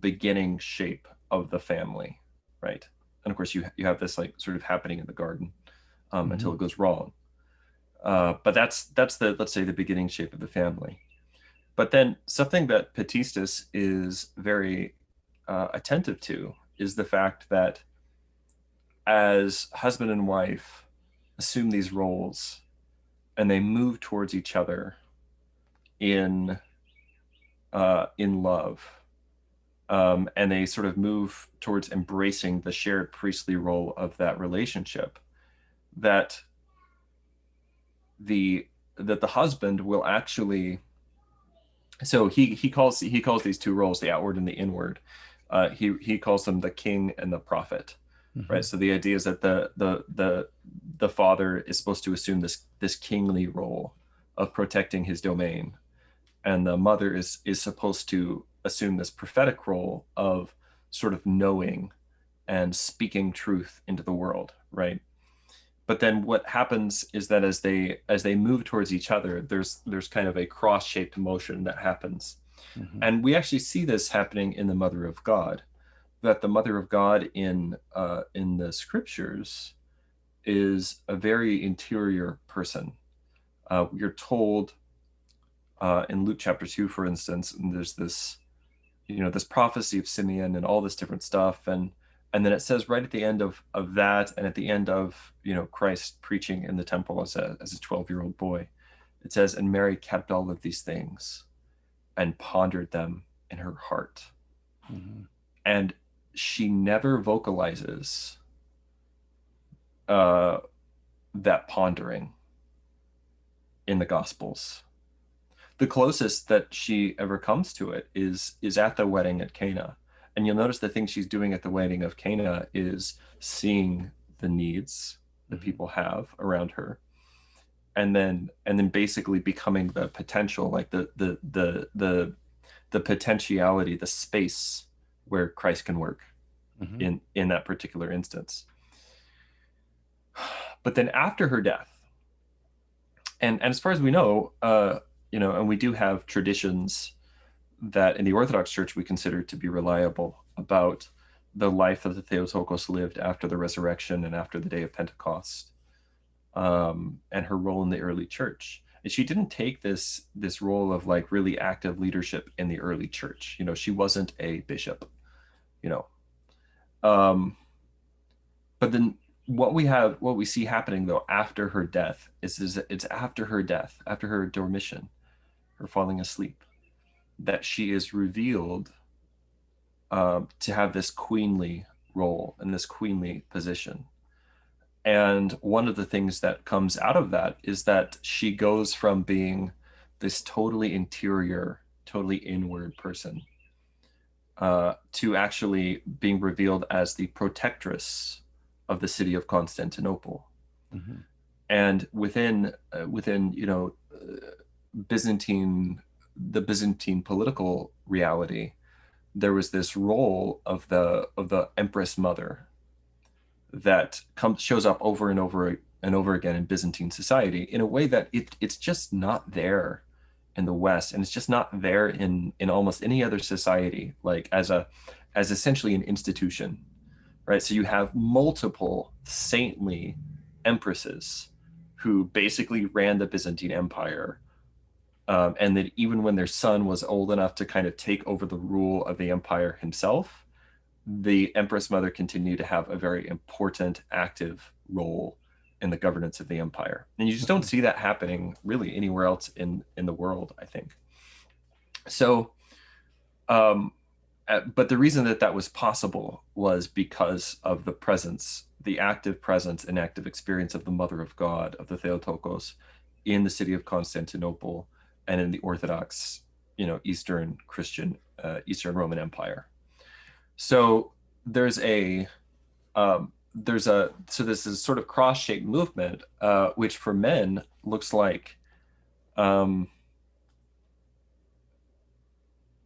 beginning shape of the family, right? And of course, you have this like sort of happening in the garden until it goes wrong. But that's the, let's say, the beginning shape of the family. But then something that Patitsa is very attentive to is the fact that as husband and wife assume these roles and they move towards each other in love, and they sort of move towards embracing the shared priestly role of that relationship, that the husband will actually, so he calls these two roles, the outward and the inward, he calls them the king and the prophet, right? So the idea is that the father is supposed to assume this kingly role of protecting his domain, and the mother is supposed to assume this prophetic role of sort of knowing and speaking truth into the world, right? But then what happens is that as they move towards each other, there's kind of a cross-shaped motion that happens. And we actually see this happening in the Mother of God, that the Mother of God in the scriptures is a very interior person. You're told in Luke chapter 2, for instance, and there's this, this prophecy of Simeon and all this different stuff. And then it says right at the end of that, and at the end of, Christ preaching in the temple as a 12-year-old boy, it says, and Mary kept all of these things and pondered them in her heart. And she never vocalizes that pondering in the Gospels. The closest that she ever comes to it is at the wedding at Cana. And you'll notice the thing she's doing at the wedding of Cana is seeing the needs that people have around her, and then basically becoming the potential, like the potentiality, the space where Christ can work in that particular instance. But then after her death, and as far as we know, and we do have traditions that in the Orthodox Church we consider to be reliable about the life that the Theotokos lived after the resurrection and after the day of Pentecost, and her role in the early church. And she didn't take this role of like really active leadership in the early church. She wasn't a bishop, but then what we see happening though after her death is it's after her death, after her dormition, her falling asleep, that she is revealed to have this queenly role and this queenly position. And one of the things that comes out of that is that she goes from being this totally interior, totally inward person to actually being revealed as the protectress of the city of Constantinople. And within the Byzantine political reality, there was this role of the Empress Mother that shows up over and over and over again in Byzantine society in a way that it's just not there in the West, and it's just not there in almost any other society, like as essentially an institution, right? So you have multiple saintly empresses who basically ran the Byzantine Empire, and that even when their son was old enough to kind of take over the rule of the empire himself, the Empress Mother continued to have a very important, active role in the governance of the empire. And you just don't see that happening really anywhere else in the world, I think. So, but the reason that was possible was because of the presence, the active presence and active experience of the Mother of God, of the Theotokos, in the city of Constantinople and in the Orthodox, Eastern Christian, Eastern Roman Empire. So there's a There's this is sort of cross-shaped movement, which for men looks like,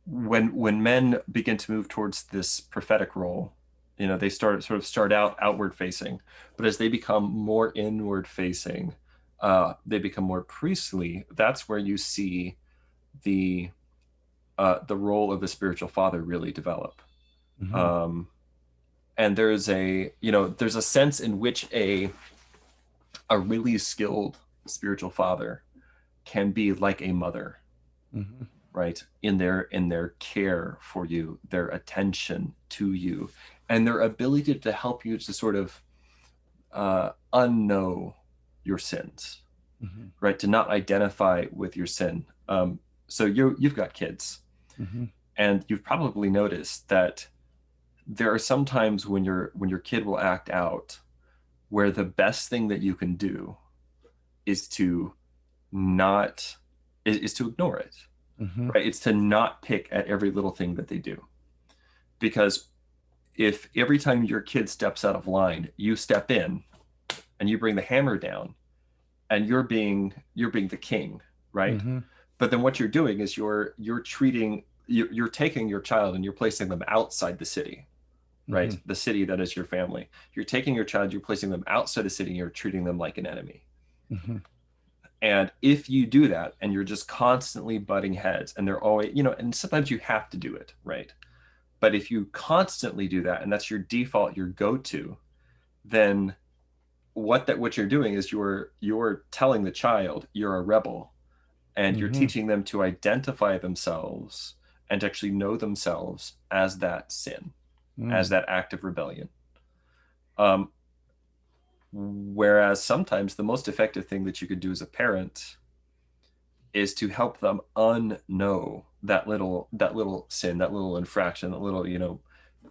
when men begin to move towards this prophetic role, they start out outward facing, but as they become more inward facing, they become more priestly. That's where you see the role of the spiritual father really develop. And there's a sense in which a really skilled spiritual father can be like a mother, right? In their care for you, their attention to you, and their ability to help you to sort of unknow your sins, right? To not identify with your sin. So you've got kids, and you've probably noticed that there are some times when your kid will act out, where the best thing that you can do is to ignore it. Right? It's to not pick at every little thing that they do. Because if every time your kid steps out of line, you step in and you bring the hammer down, and you're being the king, right? But then what you're doing is you're taking your child and you're placing them outside the city, right? The city that is your family. You're taking your child, you're placing them outside the city, and you're treating them like an enemy. And if you do that and you're just constantly butting heads, and they're always, and sometimes you have to do it, right? But if you constantly do that, and that's your default, your go-to, then what you're doing is you're telling the child you're a rebel, and you're teaching them to identify themselves and to actually know themselves as that sin, as that act of rebellion. Whereas sometimes the most effective thing that you could do as a parent is to help them unknow that little sin, that little infraction, that little,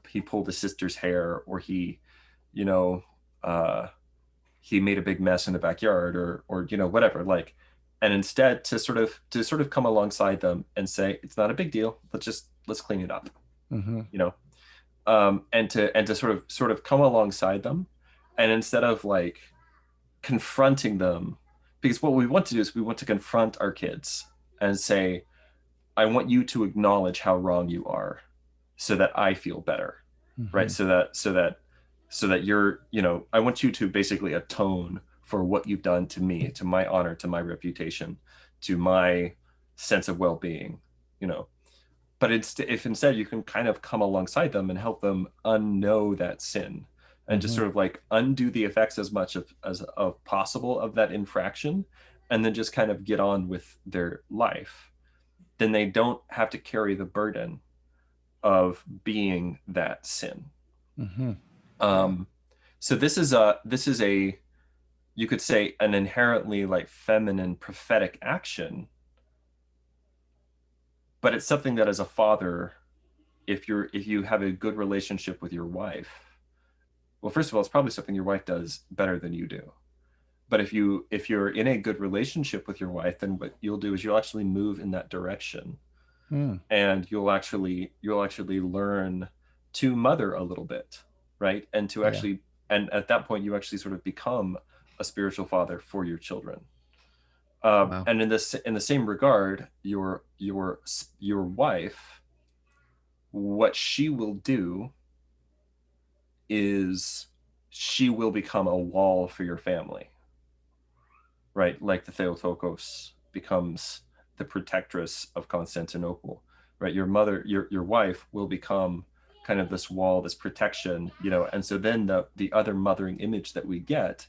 he pulled his sister's hair, or he made a big mess in the backyard, or whatever, like, and instead to sort of come alongside them and say, it's not a big deal. Let's clean it up, and to sort of come alongside them. And instead of like confronting them, because what we want to do is we want to confront our kids and say, I want you to acknowledge how wrong you are so that I feel better, right? So that you're, I want you to basically atone for what you've done to me, to my honor, to my reputation, to my sense of well-being, But if instead you can kind of come alongside them and help them unknow that sin, and just sort of like undo the effects as much as possible of that infraction, and then just kind of get on with their life, then they don't have to carry the burden of being that sin. So this is a you could say an inherently like feminine prophetic action, but it's something that as a father, if you have a good relationship with your wife, well, first of all, it's probably something your wife does better than you do. But if you're in a good relationship with your wife, then what you'll do is you'll actually move in that direction, and you'll actually learn to mother a little bit, right? And to actually, and at that point, you actually sort of become a spiritual father for your children. Wow. And in the same regard, your wife, what she will do is she will become a wall for your family, right? Like the Theotokos becomes the protectress of Constantinople, right? Your mother, your wife will become kind of this wall, this protection, and so then the other mothering image that we get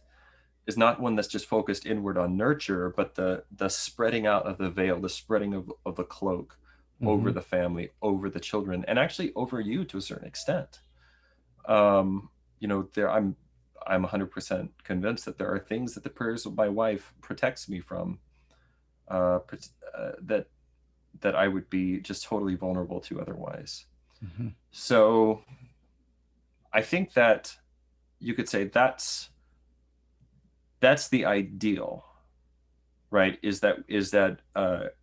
is not one that's just focused inward on nurture, but the spreading out of the veil, the spreading of the cloak over the family, over the children, and actually over you to a certain extent. I'm 100% convinced that there are things that the prayers of my wife protects me from, that I would be just totally vulnerable to otherwise. So I think that you could say that's the ideal, right? Is that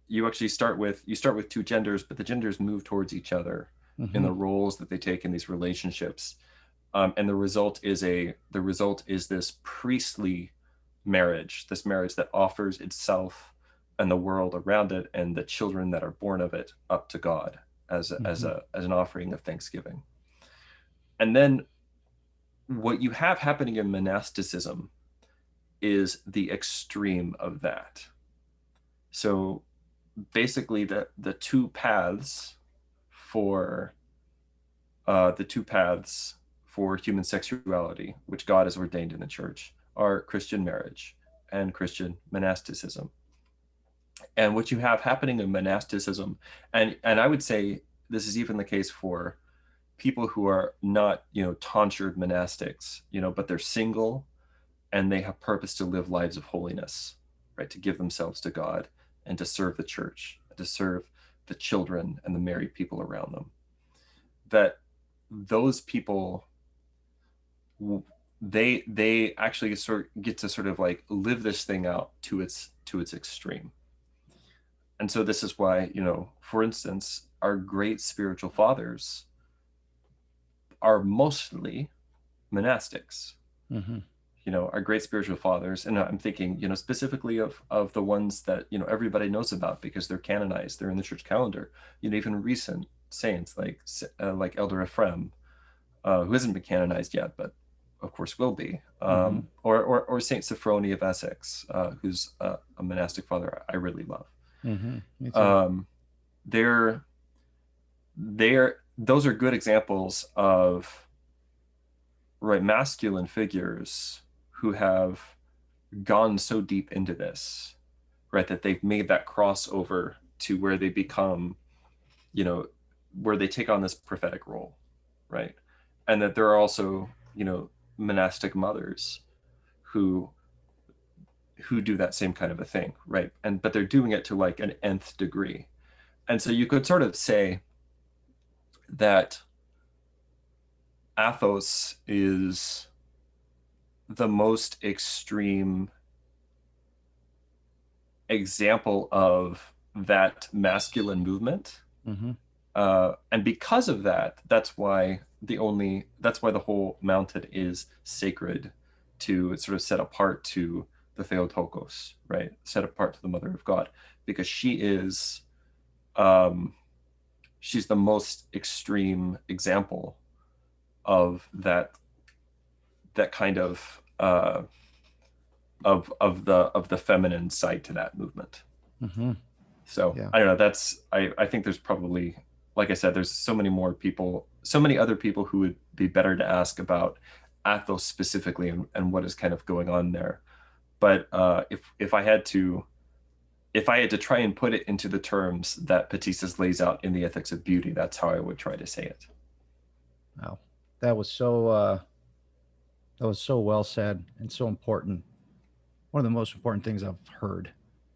you actually start with two genders, but the genders move towards each other in the roles that they take in these relationships. And the result is this priestly marriage, this marriage that offers itself and the world around it and the children that are born of it up to God as an offering of thanksgiving. And then what you have happening in monasticism is the extreme of that. So basically the two paths for human sexuality, which God has ordained in the church, are Christian marriage and Christian monasticism. And what you have happening in monasticism, and I would say this is even the case for people who are not, tonsured monastics, but they're single and they have purpose to live lives of holiness, right? To give themselves to God and to serve the church, to serve the children and the married people around them. That those people, they actually get to sort of like live this thing out to its extreme. And so this is why, for instance, our great spiritual fathers are mostly monastics. Mm-hmm. Our great spiritual fathers, and I'm thinking, specifically of the ones that, everybody knows about because they're canonized, they're in the church calendar. Even recent saints like Elder Ephraim, who hasn't been canonized yet, but of course will be, or Saint Sophrony of Essex, who's a monastic father I really love. Those are good examples of masculine figures who have gone so deep into this, right, that they've made that crossover to where they become, where they take on this prophetic role, right? And that there are also, monastic mothers who do that same kind of a thing, right? But they're doing it to like an nth degree. And so you could sort of say that Athos is the most extreme example of that masculine movement. And because of that, that's why the whole mountain is sacred, to sort of set apart to the Theotokos, right? Set apart to the Mother of God, because she is, she's the most extreme example of that kind of the feminine side to that movement. So yeah. I don't know. I think there's probably, like I said, there's so many other people who would be better to ask about Athos specifically and what is kind of going on there. But if I had to try and put it into the terms that Patitsa lays out in the Ethics of Beauty, that's how I would try to say it. Wow, that was so well said and so important. One of the most important things I've heard,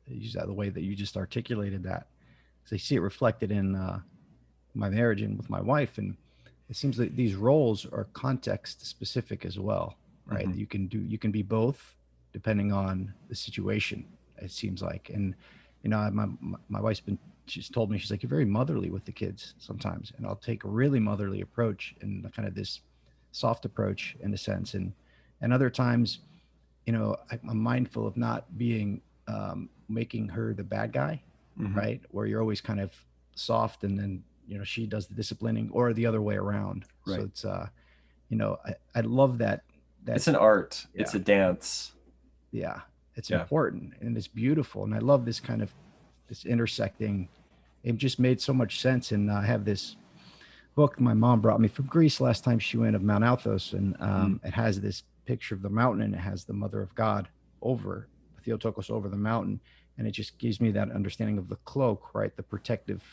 the way that you just articulated that, because I see it reflected in my marriage and with my wife, and it seems that these roles are context specific as well, right? You can be both depending on the situation, it seems like. And my wife's she's told me, she's like, you're very motherly with the kids sometimes, and I'll take a really motherly approach and kind of this soft approach in a sense, and other times, I'm mindful of not being making her the bad guy, right? Where you're always kind of soft, and then she does the disciplining, or the other way around. Right. So it's I love that it's an art. Yeah. It's a dance. Yeah, it's important and it's beautiful, and I love this kind of this intersecting. It just made so much sense. And I have this book my mom brought me from Greece last time she went, of Mount Athos, and it has this picture of the mountain, and it has the Mother of God over Theotokos over the mountain, and it just gives me that understanding of the cloak, right? The protective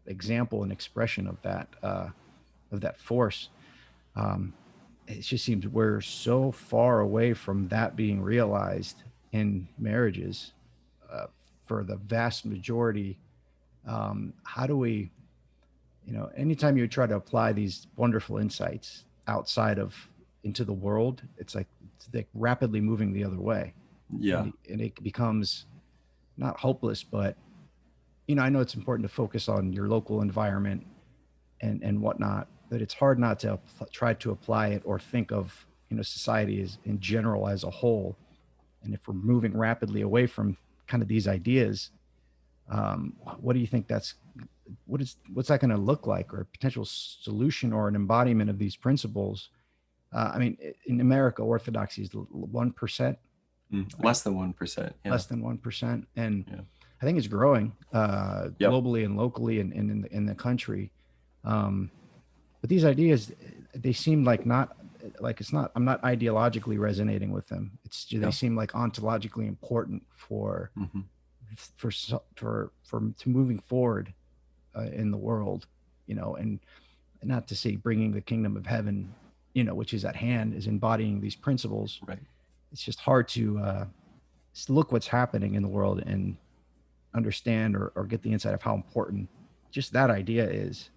example and expression of that force. It just seems we're so far away from that being realized in marriages for the vast majority. How do we, anytime you try to apply these wonderful insights outside of into the world, it's like rapidly moving the other way. Yeah. And it becomes not hopeless, but I know it's important to focus on your local environment and whatnot. that it's hard not to try to apply it or think of, society as in general as a whole. And if we're moving rapidly away from kind of these ideas, what do you think what's that going to look like, or a potential solution or an embodiment of these principles? I mean, in America, Orthodoxy is 1%, right? Less than 1%. Yeah. Less than 1%. And Yeah. I think it's growing Yep. globally and locally and in the country. But these ideas, they seem like I'm not ideologically resonating with them. They Yeah. seem like ontologically important for Mm-hmm. to moving forward in the world, and not to say bringing the kingdom of heaven, which is at hand, is embodying these principles. Right. It's just hard to look what's happening in the world and understand or get the insight of how important just that idea is.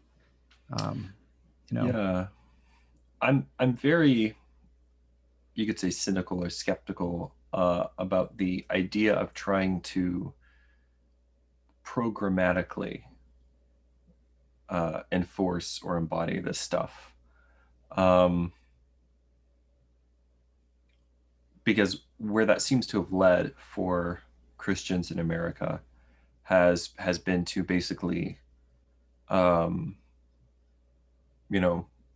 Yeah, I'm very, you could say, cynical or skeptical about the idea of trying to programmatically enforce or embody this stuff. Because where that seems to have led for Christians in America has been to basically, I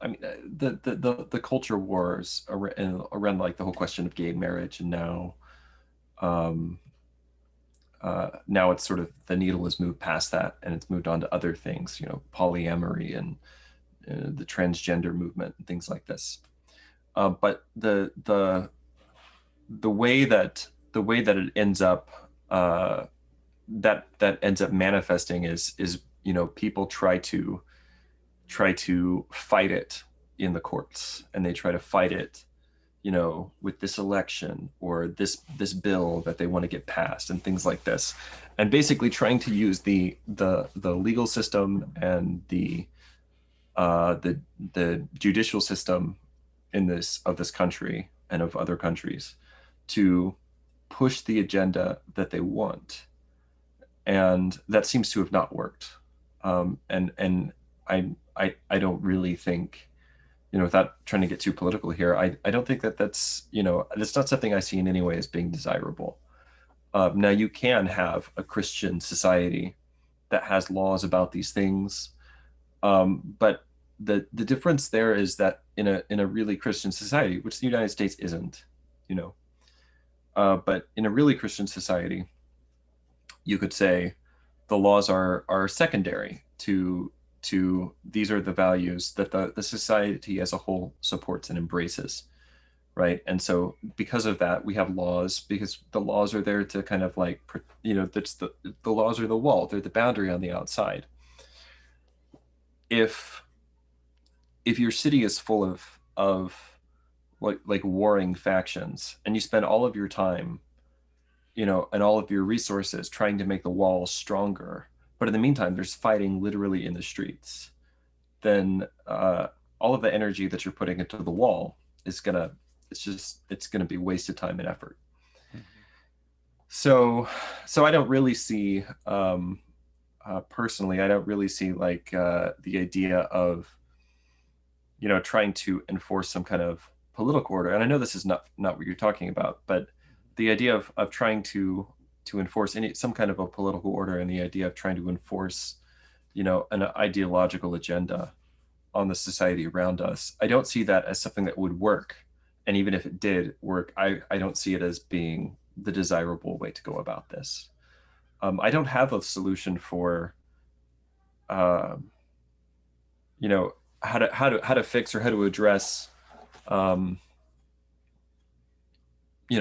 mean, the culture wars around like the whole question of gay marriage, and now it's sort of, the needle has moved past that and it's moved on to other things, polyamory and the transgender movement and things like this. But the way that it ends up that ends up manifesting is people try to fight it in the courts, and they try to fight it with this election or this bill that they want to get passed and things like this, and basically trying to use the legal system and the judicial system of this country and of other countries to push the agenda that they want. And that seems to have not worked. And I don't really think, without trying to get too political here, I don't think that's not something I see in any way as being desirable. Now, you can have a Christian society that has laws about these things, but the difference there is that in a really Christian society, which the United States isn't, but in a really Christian society, you could say the laws are secondary to these are the values that the society as a whole supports and embraces, right? And so because of that, we have laws, because the laws are there to kind of like, that's the laws are the wall, they're the boundary on the outside. If your city is full of like warring factions, and you spend all of your time and all of your resources trying to make the wall stronger, but in the meantime there's fighting literally in the streets, then all of the energy that you're putting into the wall is gonna be wasted time and effort. So I don't really see, personally, I don't really see like the idea of trying to enforce some kind of political order. And I know this is not what you're talking about, but the idea of trying to enforce some kind of a political order, and the idea of trying to enforce an ideological agenda on the society around us, I don't see that as something that would work. And even if it did work, I don't see it as being the desirable way to go about this. I don't have a solution for how to fix or how to address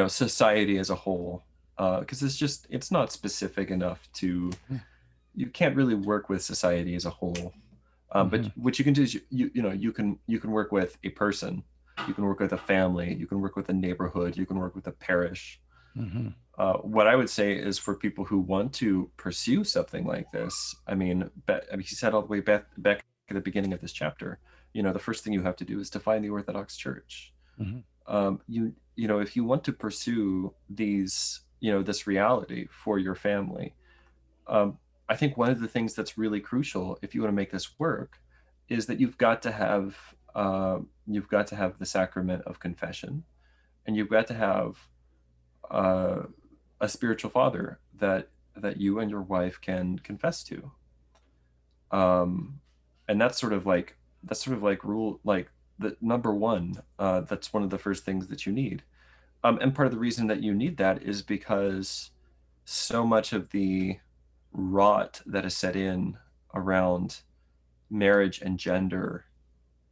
society as a whole, because it's not specific enough to, you can't really work with society as a whole. But what you can do is you can work with a person, you can work with a family, you can work with a neighborhood, you can work with a parish. What I would say is, for people who want to pursue something like this, I mean, he said all the way back at the beginning of this chapter, the first thing you have to do is to find the Orthodox Church. If you want to pursue these, this reality for your family, I think one of the things that's really crucial, if you want to make this work, is that you've got to have the sacrament of confession, and you've got to have a spiritual father that you and your wife can confess to. And that's sort of like rule, like the number one. That's one of the first things that you need. And part of the reason that you need that is because so much of the rot that is set in around marriage and gender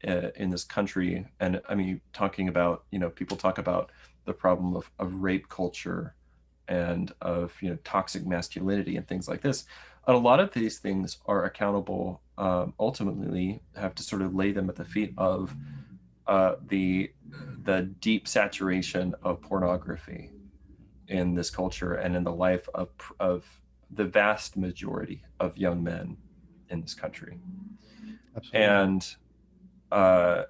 in this country, and I mean, talking about, people talk about the problem of rape culture and of, toxic masculinity and things like this. And a lot of these things are accountable, ultimately have to sort of lay them at the feet of the deep saturation of pornography in this culture and in the life of the vast majority of young men in this country. Absolutely. And the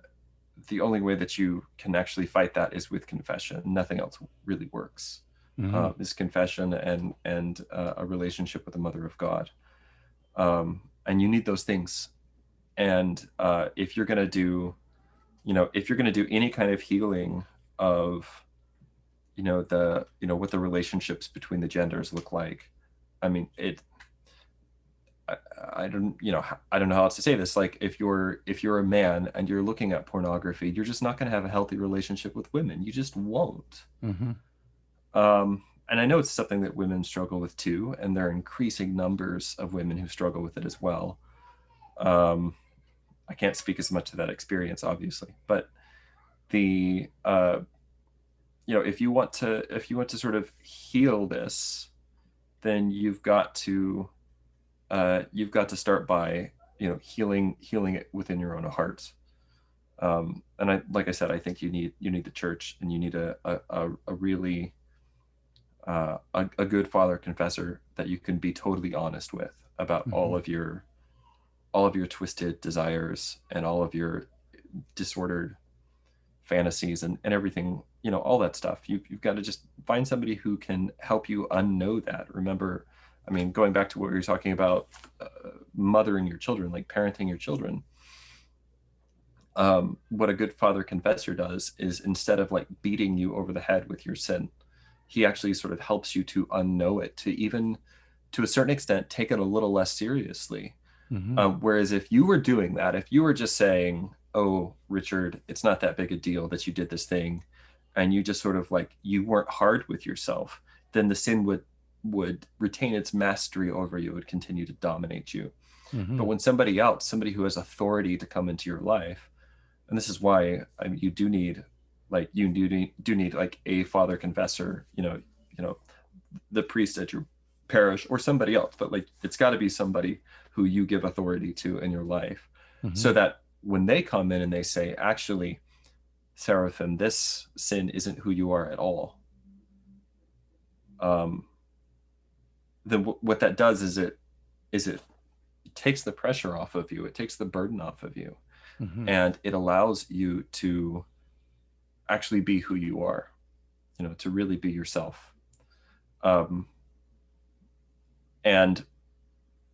only way that you can actually fight that is with confession. Nothing else really works. Is confession and a relationship with the Mother of God. And you need those things. And if you're going to do, any kind of healing of, what the relationships between the genders look like, I mean, I don't know how else to say this. Like, if you're a man and you're looking at pornography, you're just not going to have a healthy relationship with women. You just won't. And I know it's something that women struggle with too, and there are increasing numbers of women who struggle with it as well. I can't speak as much to that experience, obviously, but the if you want to sort of heal this, then you've got to start by healing it within your own heart. And like I said, I think you need the church, and you need a really a good father confessor that you can be totally honest with about all of your twisted desires and all of your disordered fantasies and everything, all that stuff. You've got to just find somebody who can help you unknow that. Remember, I mean, going back to what we were talking about, mothering your children, like parenting your children. What a good father confessor does is, instead of like beating you over the head with your sin, he actually sort of helps you to unknow it, to even, to a certain extent, take it a little less seriously. Whereas if you were doing that, if you were just saying, "Oh, Richard, it's not that big a deal that you did this thing," and you just sort of like, you weren't hard with yourself, then the sin would retain its mastery over you, would continue to dominate you. But when somebody who has authority to come into your life, and this is why, I mean, you do need like a father confessor, the priest at your parish or somebody else, but like, it's got to be somebody who you give authority to in your life, so that when they come in and they say, "Actually, Seraphim, this sin isn't who you are at all," then what that does is it takes the pressure off of you, it takes the burden off of you, and it allows you to actually be who you are, to really be yourself. And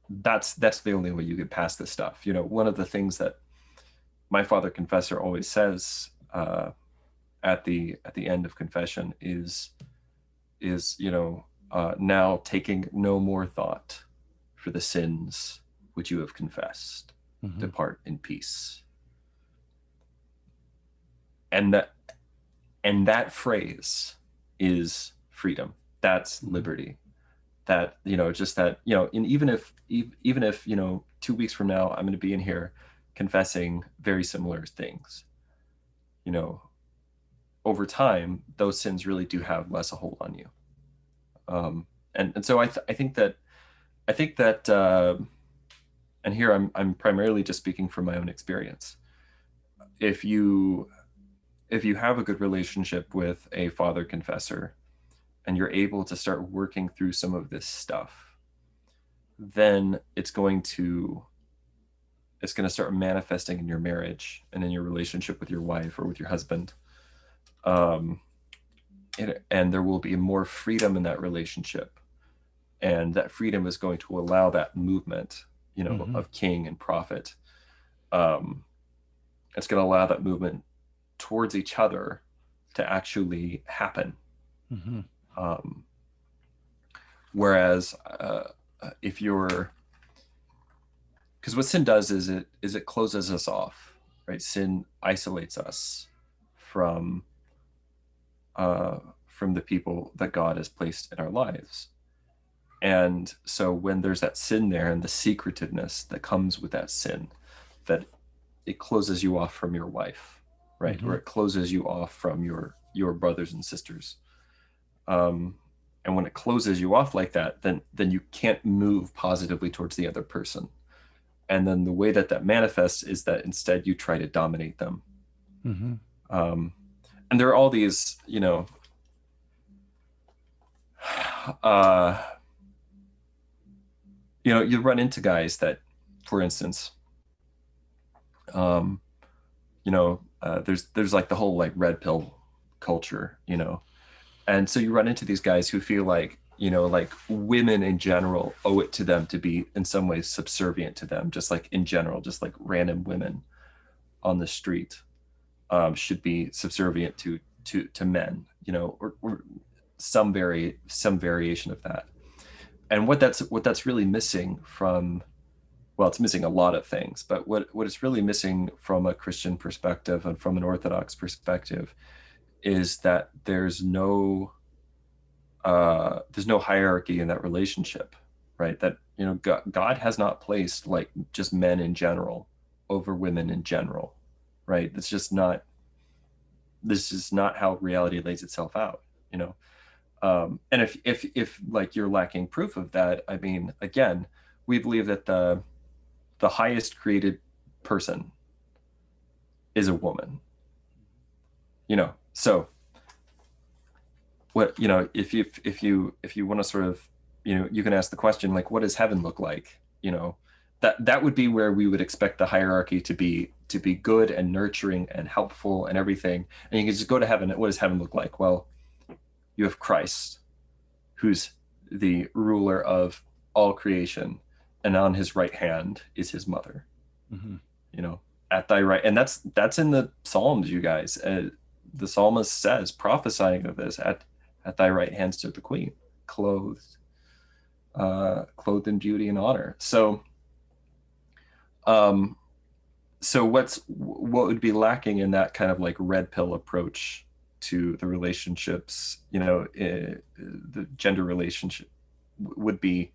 that's the only way you get past this stuff. One of the things that my father confessor always says at the end of confession is now taking no more thought for the sins which you have confessed, depart in peace. And that phrase is freedom. That's liberty. That, just that, and even if 2 weeks from now, I'm going to be in here confessing very similar things, over time, those sins really do have less a hold on you. And so I think that, and here I'm primarily just speaking from my own experience. If you have a good relationship with a father confessor, and you're able to start working through some of this stuff, then it's going to start manifesting in your marriage and in your relationship with your wife or with your husband. And there will be more freedom in that relationship. And that freedom is going to allow that movement, of king and prophet. It's going to allow that movement towards each other to actually happen. Mm-hmm. Whereas if you're, because what sin does is it closes us off, right? Sin isolates us from the people that God has placed in our lives. And so when there's that sin there and the secretiveness that comes with that sin, that it closes you off from your wife, right? Mm-hmm. Or it closes you off from your brothers and sisters. And when it closes you off like that, then you can't move positively towards the other person. And then the way that manifests is that instead you try to dominate them. Mm-hmm. And there are all these, you run into guys that, for instance, there's like the whole like red pill culture, and so you run into these guys who feel like, like women in general owe it to them to be in some ways subservient to them, just like in general, just like random women on the street should be subservient to men, or some variation of that. And what that's really missing from, well, it's missing a lot of things, but what it's really missing from a Christian perspective and from an Orthodox perspective is that there's no hierarchy in that relationship, right? That, God has not placed like just men in general over women in general, right? This is not how reality lays itself out, and if like you're lacking proof of that, I mean, again, we believe that the highest created person is a woman, so what, if you want to sort of, you can ask the question, like, what does heaven look like? That would be where we would expect the hierarchy to be good and nurturing and helpful and everything. And you can just go to heaven. What does heaven look like? Well, you have Christ, who's the ruler of all creation, and on his right hand is his mother. Mm-hmm. At thy right, and that's in the Psalms, you guys. The psalmist says, prophesying of this, at thy right hand stood the queen, clothed in beauty and honor. So what would be lacking in that kind of like red pill approach to the relationships, the gender relationship would be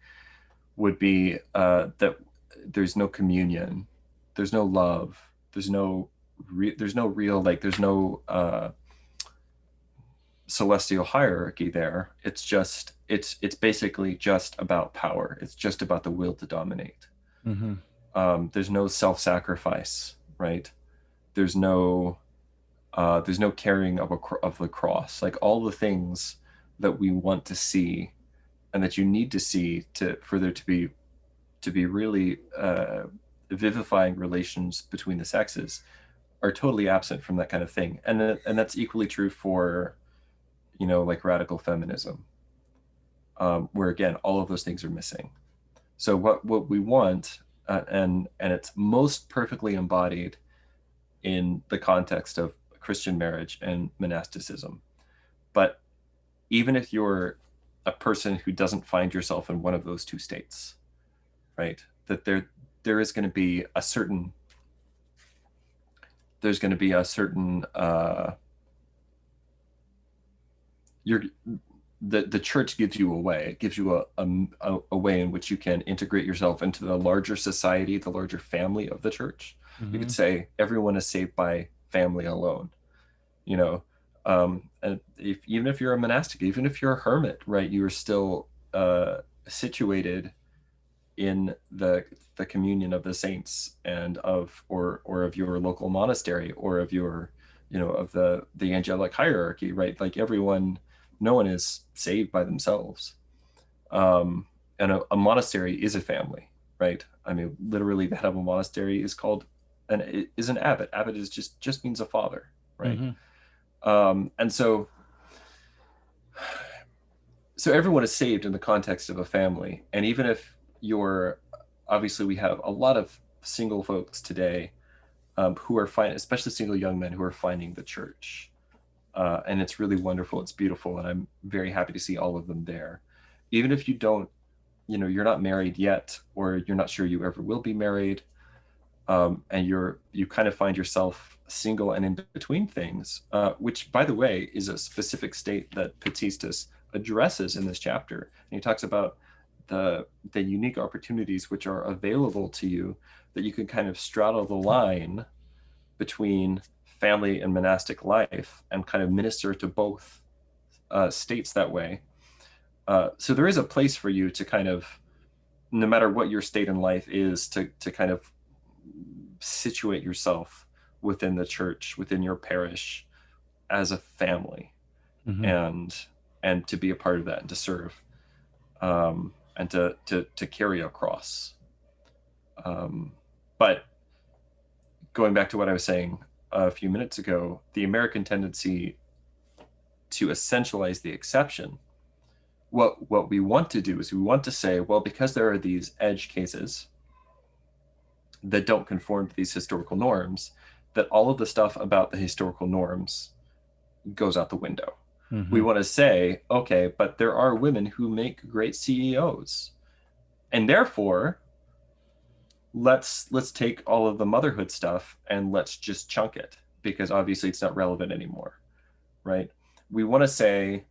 that there's no communion, there's no love, there's no real, like, there's no celestial hierarchy there. It's basically just about power. It's just about the will to dominate. Mm-hmm. There's no self-sacrifice, right? There's no carrying of the cross, like all the things that we want to see and that you need to see for there to be really vivifying relations between the sexes are totally absent from that kind of thing. And that's equally true for, like radical feminism, where again, all of those things are missing. So what we want, and it's most perfectly embodied in the context of Christian marriage and monasticism. But even if you're a person who doesn't find yourself in one of those two states, right, that there is going to be a certain the church gives you a way. It gives you a way in which you can integrate yourself into the larger society, the larger family of the church. Mm-hmm. You could say everyone is saved by family alone, and even if you're a monastic, even if you're a hermit, right, you are still situated in the communion of the saints and of your local monastery, or of your, of the angelic hierarchy, right? Like no one is saved by themselves. And a monastery is a family, right? I mean, literally the head of a monastery is called is an abbot. Abbot is just means a father, right? Mm-hmm. And so everyone is saved in the context of a family. And even if obviously we have a lot of single folks today who are especially single young men who are finding the church. And it's really wonderful. It's beautiful. And I'm very happy to see all of them there. Even if you don't, you're not married yet, or you're not sure you ever will be married, and you kind of find yourself single and in between things, which, by the way, is a specific state that Patitsa addresses in this chapter. And he talks about the unique opportunities which are available to you, that you can kind of straddle the line between family and monastic life and kind of minister to both states that way. So there is a place for you to kind of, no matter what your state in life is, to kind of situate yourself within the church, within your parish, as a family, and to be a part of that, and to serve, and to carry a cross. But going back to what I was saying a few minutes ago, the American tendency to essentialize the exception, what we want to do is we want to say, well, because there are these edge cases that don't conform to these historical norms, that all of the stuff about the historical norms goes out the window. We want to say, okay, but there are women who make great CEOs, and therefore let's take all of the motherhood stuff and let's just chunk it, because obviously it's not relevant anymore, right? We want to say,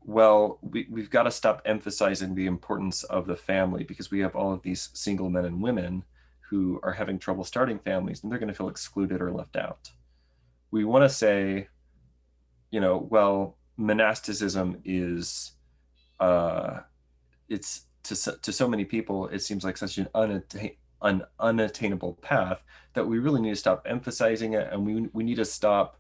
well, we've got to stop emphasizing the importance of the family, because we have all of these single men and women who are having trouble starting families, and they're going to feel excluded or left out. We want to say, well, monasticism is, it's to so many people, it seems like such an unattainable path that we really need to stop emphasizing it, and we need to stop,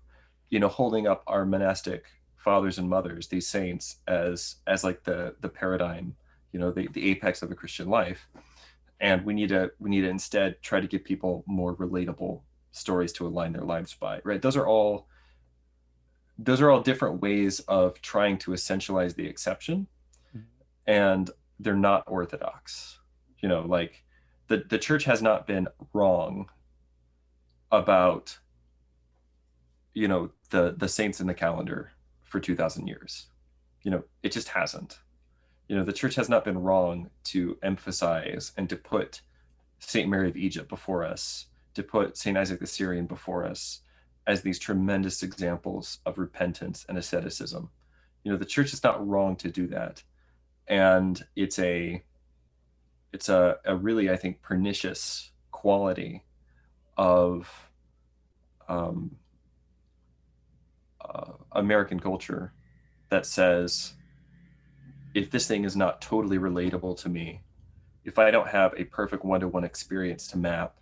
holding up our monastic fathers and mothers, these saints, as like the paradigm, the apex of the Christian life. And we need to instead try to give people more relatable stories to align their lives by, right? Those are all different ways of trying to essentialize the exception, and they're not orthodox. Like the church has not been wrong about, the saints in the calendar for 2,000 years. It just hasn't. The church has not been wrong to emphasize and to put St. Mary of Egypt before us, to put St. Isaac the Syrian before us as these tremendous examples of repentance and asceticism. The church is not wrong to do that. And it's a really, I think, pernicious quality of American culture that says, if this thing is not totally relatable to me, if I don't have a perfect one-to-one experience to map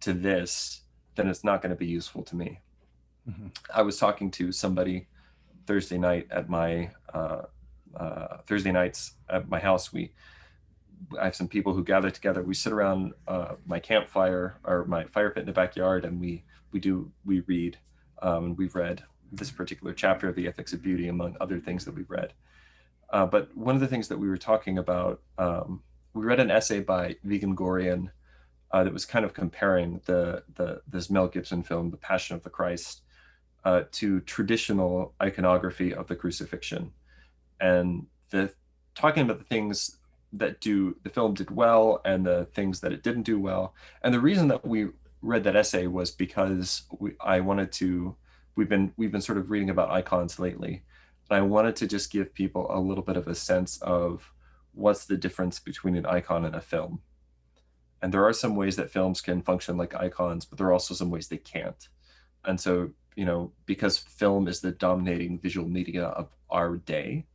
to this, then it's not going to be useful to me. I was talking to somebody Thursday night at my Thursday nights at my house. I have some people who gather together. We sit around my campfire, or my fire pit in the backyard, and we read. We've read this particular chapter of the Ethics of Beauty, among other things that we've read. But one of the things that we were talking about, we read an essay by Vigen Gorian that was kind of comparing this Mel Gibson film, The Passion of the Christ, to traditional iconography of the crucifixion, and talking about the things that the film did well and the things that it didn't do well. And the reason that we read that essay was because we've been sort of reading about icons lately. I wanted to just give people a little bit of a sense of what's the difference between an icon and a film. And there are some ways that films can function like icons, but there are also some ways they can't. And so, because film is the dominating visual media of our day,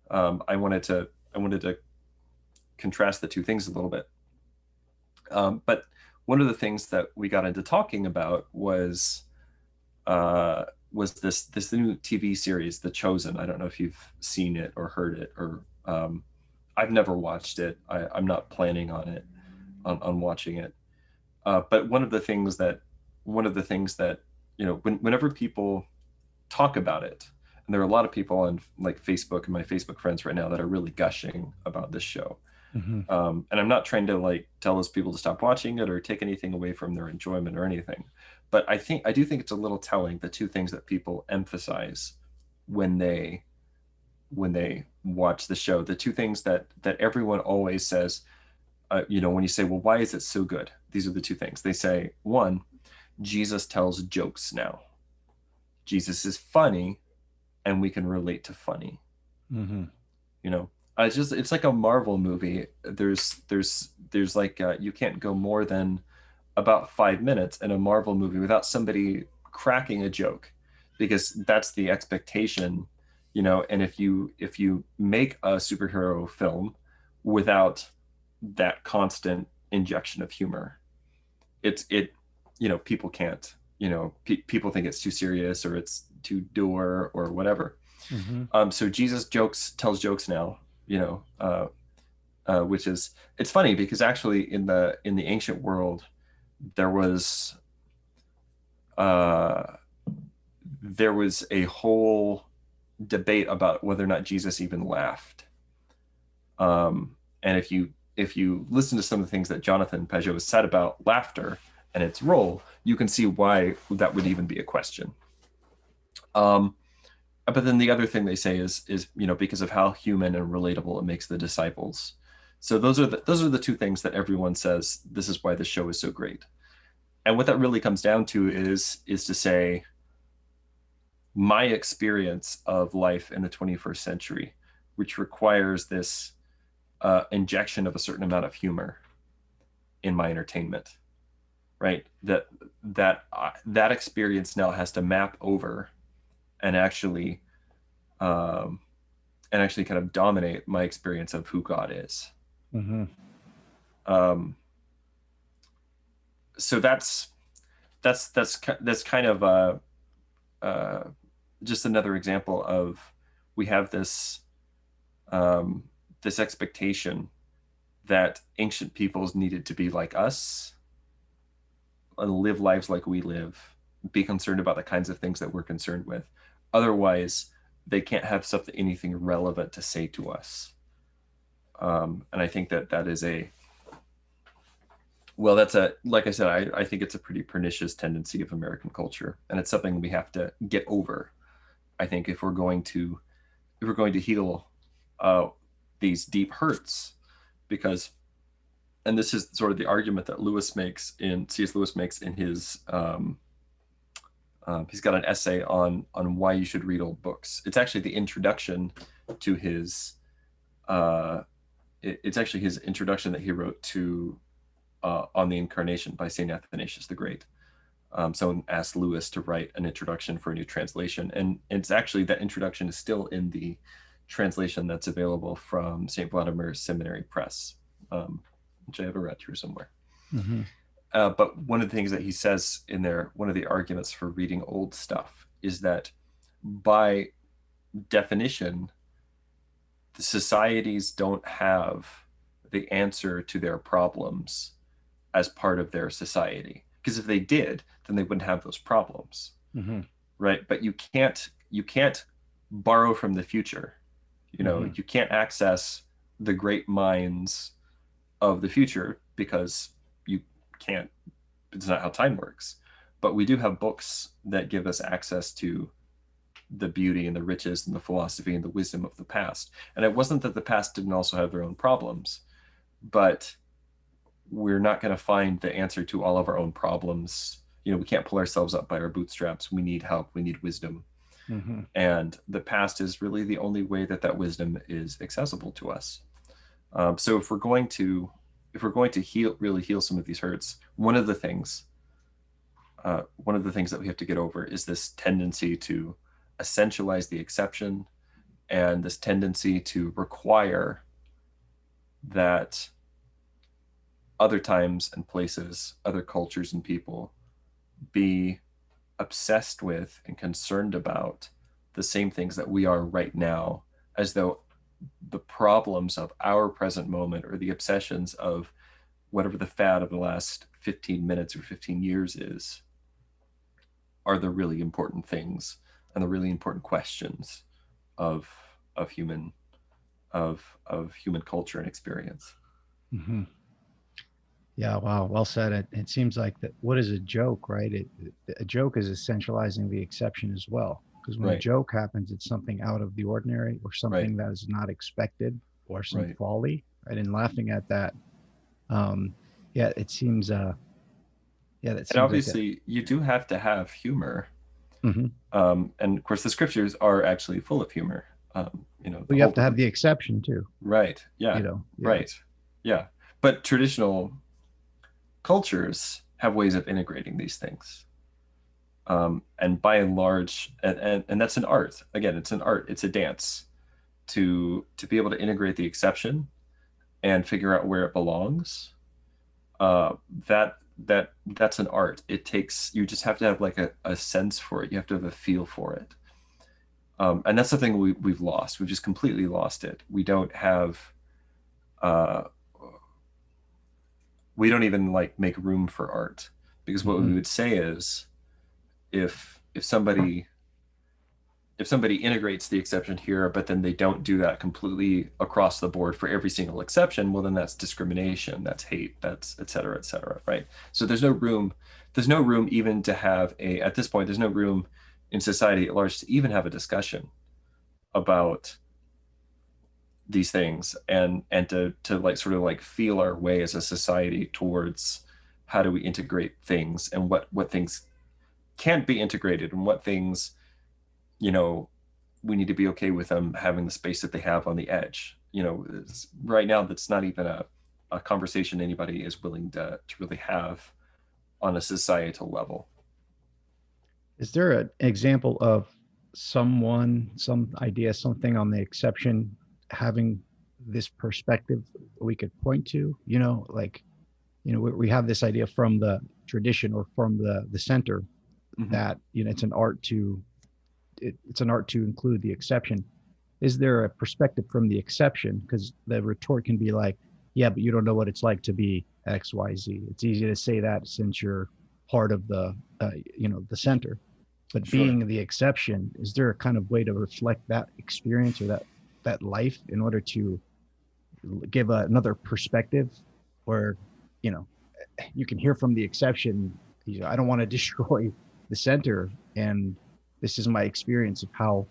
I wanted to contrast the two things a little bit. But one of the things that we got into talking about was this new TV series, The Chosen. I don't know if you've seen it or heard it, or I've never watched it. I'm not planning on watching it. But one of the things that whenever people talk about it, and there are a lot of people on like Facebook and my Facebook friends right now that are really gushing about this show. Mhm. And I'm not trying to like tell those people to stop watching it or take anything away from their enjoyment or anything, but I do think it's a little telling, the two things that people emphasize when they watch the show, the two things that everyone always says, when you say, well, why is it so good? These are the two things they say. One, Jesus tells jokes now. Jesus is funny, and we can relate to funny. Mhm. You know, it's like a Marvel movie. There's like you can't go more than about 5 minutes in a Marvel movie without somebody cracking a joke, because that's the expectation. And if you make a superhero film without that constant injection of humor, people can't, people think it's too serious or it's too dour or whatever. Mhm. So Jesus tells jokes now, which is, it's funny because actually in the ancient world there was uh, there was a whole debate about whether or not Jesus even laughed. And if you listen to some of the things that Jonathan Pageau has said about laughter and its role, you can see why that would even be a question. Um, but then the other thing they say is because of how human and relatable it makes the disciples. So those are the two things that everyone says this is why the show is so great. And what that really comes down to is to say, my experience of life in the 21st century, which requires this injection of a certain amount of humor in my entertainment, right? That experience now has to map over and actually um, kind of dominate my experience of who God is. Mhm. Um, so that's kind of uh, just another example of, we have um, this expectation that ancient peoples needed to be like us and live lives like we live, be concerned about the kinds of things that we're concerned with. Otherwise, they can't have anything relevant to say to us. And I think that is that's like I said, I think it's a pretty pernicious tendency of American culture, and it's something we have to get over. I think if we're going to heal uh, these deep hurts, because, and this is sort of the argument that C.S. Lewis makes in his he's got an essay on why you should read old books. It's actually the introduction to his it's actually his introduction that he wrote to on the Incarnation by Saint Athanasius the Great. Someone asked Lewis to write an introduction for a new translation, and it's actually, that introduction is still in the translation that's available from St. Vladimir's Seminary Press, which I have read through somewhere. Mhm. But one of the things that he says in there, one of the arguments for reading old stuff, is that by definition, the societies don't have the answer to their problems as part of their society. Because if they did, then they wouldn't have those problems, Mhm. right? But you can't borrow from the future. Mhm. You can't access the great minds of the future because you can't. It's not how time works. But we do have books that give us access to the beauty and the riches and the philosophy and the wisdom of the past. And it wasn't that the past didn't also have their own problems, but we're not going to find the answer to all of our own problems. We can't pull ourselves up by our bootstraps. We need help. We need wisdom. Mhm. And the past is really the only way that wisdom is accessible to us. So if we're going to really heal some of these hurts, one of the things that we have to get over is this tendency to essentialize the exception, and this tendency to require that other times and places, other cultures and people be obsessed with and concerned about the same things that we are right now, as though the problems of our present moment, or the obsessions of whatever the fad of the last 15 minutes or 15 years are the really important things and the really important questions of of human of human culture and experience. Hmm. Yeah, wow, well said. It seems like that. What is a joke, right? A joke is essentializing the exception as well. Because when a Right, joke happens, it's something out of the ordinary or right, something that is not expected or some right. folly, right? And laughing at that, um, yeah, it seems, yeah, that And seems like a. obviously, you do have to have humor. Hmm. And of course, the scriptures are actually full of humor. The But you whole have to book have of, the exception too, right, you yeah, know? Yeah. right, yeah. But traditional cultures have ways of integrating these things. And by and large, and that's an art. Again, it's an art, it's a dance to be able to integrate the exception and figure out where it belongs. uh, that's an art. It takes, you just have to have like a sense for it. You have to have a feel for it. And that's something we've lost. We've just completely lost it. Uh, we don't even like make room for art, because what we Hmm. would say is, if somebody integrates the exception here, but then they don't do that completely across the board for every single exception, well, then that's discrimination, that's hate, that's et cetera, right? So there's no room even to have at this point, there's no room in society at large to even have a discussion about these things, and to like sort of like feel our way as a society towards how do we integrate things, and what things can't be integrated, and what things, you know, we need to be okay with them having the space that they have on the edge. Right now, that's not even a conversation anybody is willing to really have on a societal level. Is there an example of someone, some idea, something on the exception having this perspective we could point to? Like, we have this idea from the tradition or from the center Mm-hmm. that, it's an art to it's an art to include the exception. Is there a perspective from the exception? Because the retort can be like, yeah, but you don't know what it's like to be XYZ. It's easy to say that since you're part of the center. But Sure. being the exception, is there a kind of way to reflect that experience or that life in order to give another perspective where, you know you can hear from the exception, I don't want to destroy the center, and this is my experience of how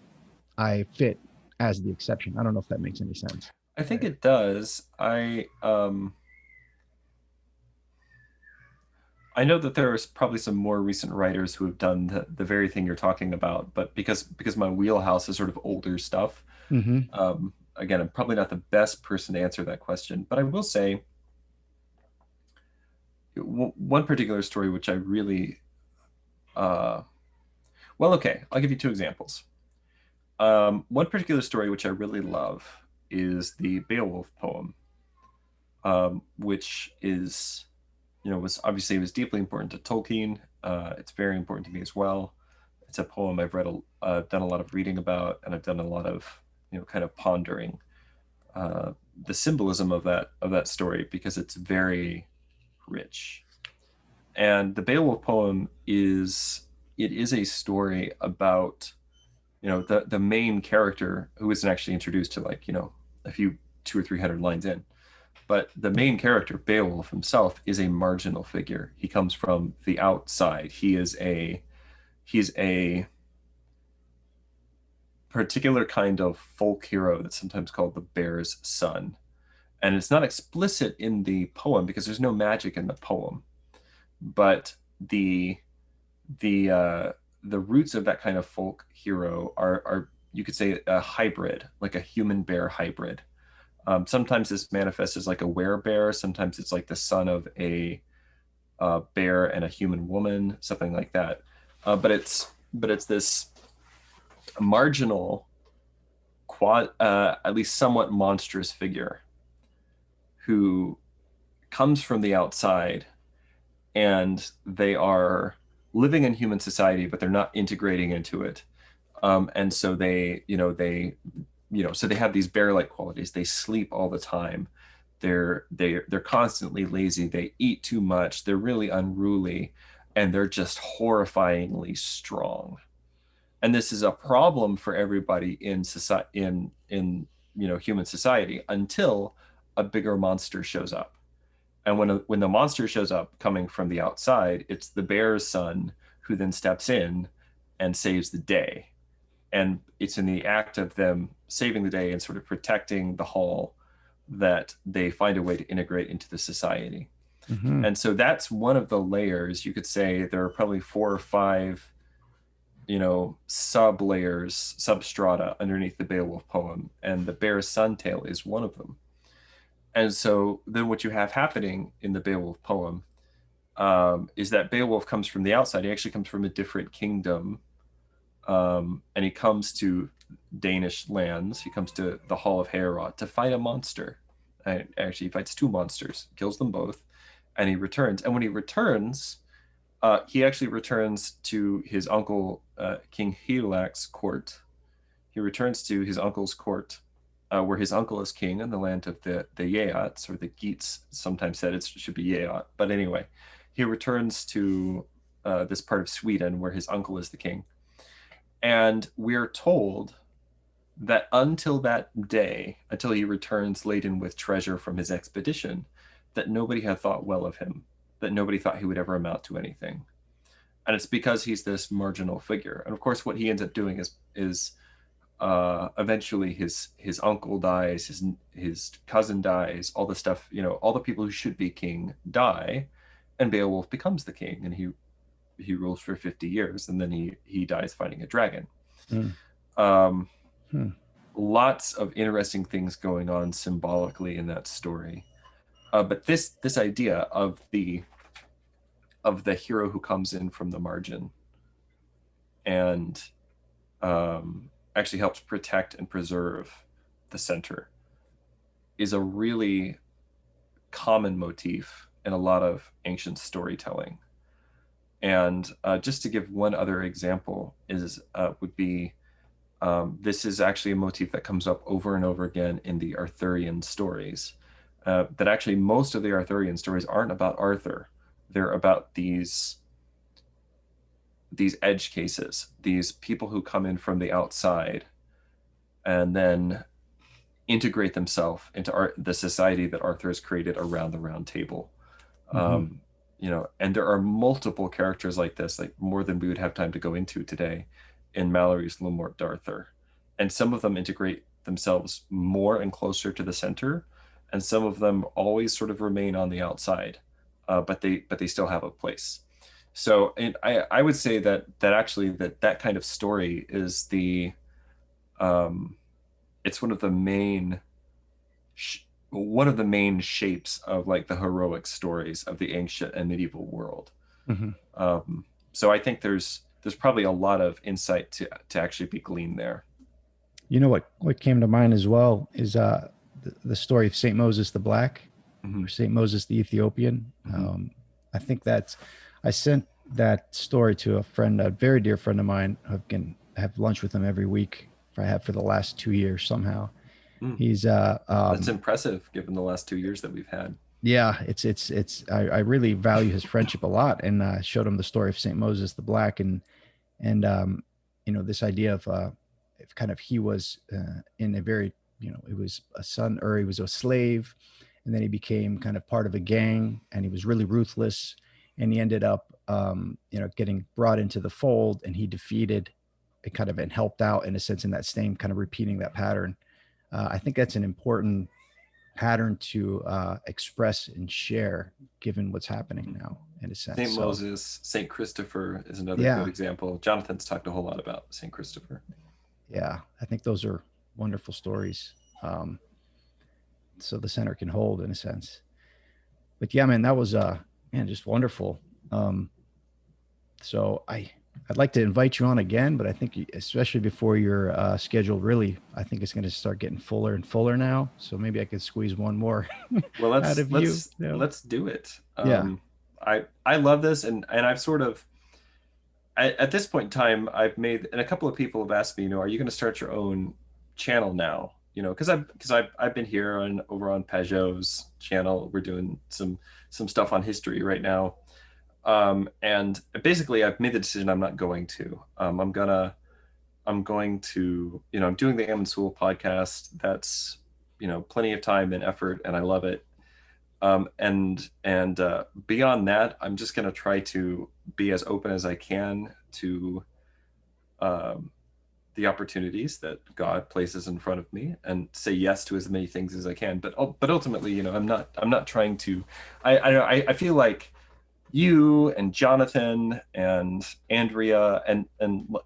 I fit as the exception. I don't know if that makes any sense. I think Right. it does. I know that there's probably some more recent writers who have done the very thing you're talking about, but because my wheelhouse is sort of older stuff, Mm-hmm. again, I'm probably not the best person to answer that question. But I will say, one particular story which I really, uh, well, okay, I'll give you two examples. One particular story which I really love is the Beowulf poem, which is, was obviously, it was deeply important to Tolkien. It's very important to me as well. It's a poem I've done a lot of reading about, and I've done a lot of, kind of pondering the symbolism of that story, because it's very rich. And the Beowulf poem is a story about, the main character, who isn't actually introduced to, like, a few 200 or 300 lines in. But the main character, Beowulf himself, is a marginal figure. He comes from the outside. He's a particular kind of folk hero that's sometimes called the bear's son. And it's not explicit in the poem because there's no magic in the poem. But the the roots of that kind of folk hero are, you could say, a hybrid, like a human bear hybrid. Sometimes this manifests as like a werebear. Sometimes it's like the son of a bear and a human woman, something like that. But it's this marginal, at least somewhat monstrous figure who comes from the outside, and they are living in human society, but they're not integrating into it. And so so they have these bear-like qualities. They sleep all the time. They're constantly lazy. They eat too much. They're really unruly, and they're just horrifyingly strong. And this is a problem for everybody in society, in human society, until a bigger monster shows up. And when the monster shows up coming from the outside, it's the bear's son who then steps in and saves the day. And it's in the act of them saving the day and sort of protecting the hall that they find a way to integrate into the society. Mm-hmm. And so that's one of the layers. You could say there are probably 4 or 5, sub layers, substrata underneath the Beowulf poem, and the bear's son tale is one of them. And so then what you have happening in the Beowulf poem is that Beowulf comes from the outside. He actually comes from a different kingdom, and he comes to Danish lands. He comes to the Hall of Heorot to fight a monster. Actually, he fights 2 monsters, kills them both, and he returns. And when he returns, he actually returns to his uncle, King Higelac's court. He returns to his uncle's court, where his uncle is king in the land of the Yeots, or the Geats, sometimes said it should be Yeot. But anyway, he returns to this part of Sweden where his uncle is the king. And we're told that until that day, until he returns laden with treasure from his expedition, that nobody had thought well of him, that nobody thought he would ever amount to anything. And it's because he's this marginal figure. And of course, what he ends up doing is eventually his uncle dies, his cousin dies, all the stuff, all the people who should be king die, and Beowulf becomes the king, and he rules for 50 years, and then he dies fighting a dragon. Lots of interesting things going on symbolically in that story. But this idea of the hero who comes in from the margin and actually helps protect and preserve the center is a really common motif in a lot of ancient storytelling. And just to give one other example would be this is actually a motif that comes up over and over again in the Arthurian stories. That actually most of the Arthurian stories aren't about Arthur. They're about these edge cases, these people who come in from the outside and then integrate themselves into the society that Arthur has created around the Round Table. Mm-hmm. And there are multiple characters like this, like more than we would have time to go into today, in Mallory's Le Morte d'Arthur. And some of them integrate themselves more and closer to the center, and some of them always sort of remain on the outside, but they still have a place. So I would say that actually that kind of story is it's one of the main shapes of like the heroic stories of the ancient and medieval world. Mm-hmm. So I think there's probably a lot of insight to actually be gleaned there. What came to mind as well is the story of Saint Moses the Black, mm-hmm. or Saint Moses the Ethiopian. Mm-hmm. I think I sent that story to a friend, a very dear friend of mine. I can have lunch with him every week. I have for the last 2 years somehow. He's that's impressive given the last 2 years that we've had. Yeah, I really value his friendship a lot, and showed him the story of Saint Moses the Black, and this idea of kind of he was in a very, it was a son, or he was a slave, and then he became kind of part of a gang, and he was really ruthless, and he ended up getting brought into the fold, and he defeated it kind of and helped out in a sense in that same kind of repeating that pattern. I think that's an important pattern to express and share given what's happening now in a sense. Saint Moses, Saint Christopher is another good example. Jonathan's talked a whole lot about Saint Christopher. Yeah, I think those are wonderful stories. So the center can hold in a sense. But yeah, man, that was just wonderful. So I'd like to invite you on again, but I think especially before your schedule, really, I think it's going to start getting fuller and fuller now. So maybe I could squeeze one more well, out of you. Let's do it. I love this, and I've sort of at this point in time, I've made, and a couple of people have asked me, are you going to start your own channel now? Because I've been here over on Pajot's channel. We're doing some stuff on history right now. And basically I've made the decision I'm not going to. I'm going to, I'm doing the Am and Sewell podcast. That's, plenty of time and effort, and I love it. And beyond that, I'm just going to try to be as open as I can to the opportunities that God places in front of me, and say yes to as many things as I can. But ultimately, I'm not trying to. I feel like you and Jonathan and Andrea and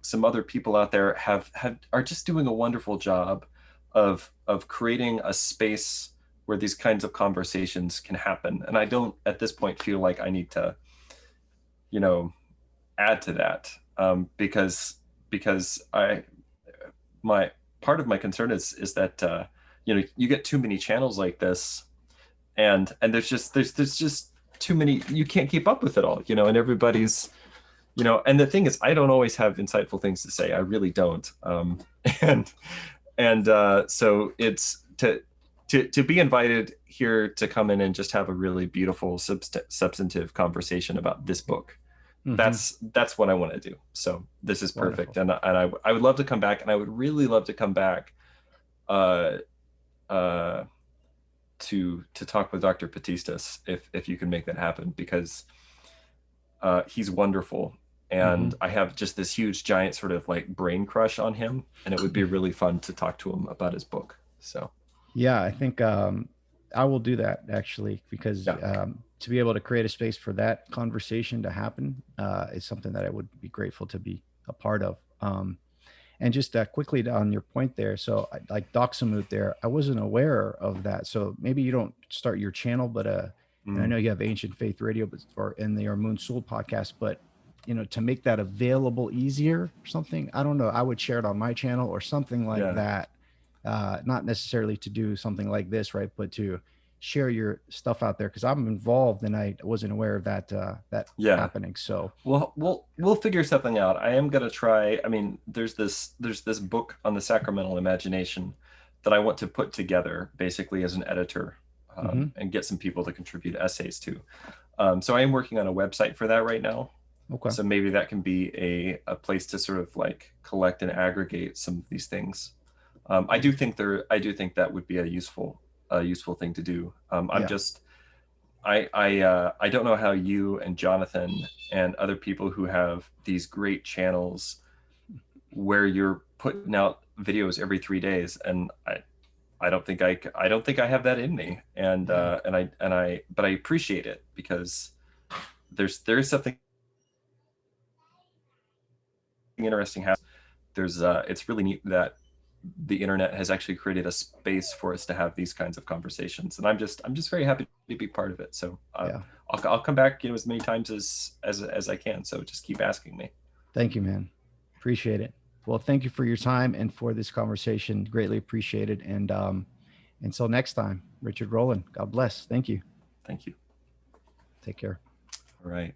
some other people out there are just doing a wonderful job of creating a space where these kinds of conversations can happen. And I don't at this point feel like I need to, add to that, because my part of my concern is that you get too many channels like this, and there's just too many. You can't keep up with it all, and everybody's, and the thing is, I don't always have insightful things to say. I really don't. And so it's to be invited here to come in and just have a really beautiful substantive conversation about this book. Mm-hmm. That's what I want to do. So this is perfect. Wonderful. And I would love to come back, and I would really love to come back to talk with Dr. Patitsa if you can make that happen, because he's wonderful. And I have just this huge giant sort of like brain crush on him, and it would be really fun to talk to him about his book. So yeah, I think I will do that, actually, because to be able to create a space for that conversation to happen is something that I would be grateful to be a part of. And just quickly on your point there, so like Doxamut there, I wasn't aware of that. So maybe you don't start your channel, but and I know you have Ancient Faith Radio, or in the Moon Soul podcast, but to make that available easier or something, I don't know, I would share it on my channel or something like that. Not necessarily to do something like this, right, but to share your stuff out there, because I'm involved and I wasn't aware of that happening. So we'll figure something out. I am gonna try. I mean, there's this book on the sacramental imagination that I want to put together basically as an editor, and get some people to contribute essays to. So I am working on a website for that right now. Okay. So maybe that can be a place to sort of like collect and aggregate some of these things. I do think that would be a useful thing to do. I don't know how you and Jonathan and other people who have these great channels where you're putting out videos every 3 days, and I don't think I have that in me, but I appreciate it, because there's something interesting happening. It's really neat that the internet has actually created a space for us to have these kinds of conversations, and I'm just very happy to be part of it. So I'll come back as many times as I can, so just keep asking me. Thank you, man. Appreciate it. Well, thank you for your time and for this conversation. Greatly appreciated. And until next time, Richard Rohlin, God bless. Thank you. Thank you. Take care. All right.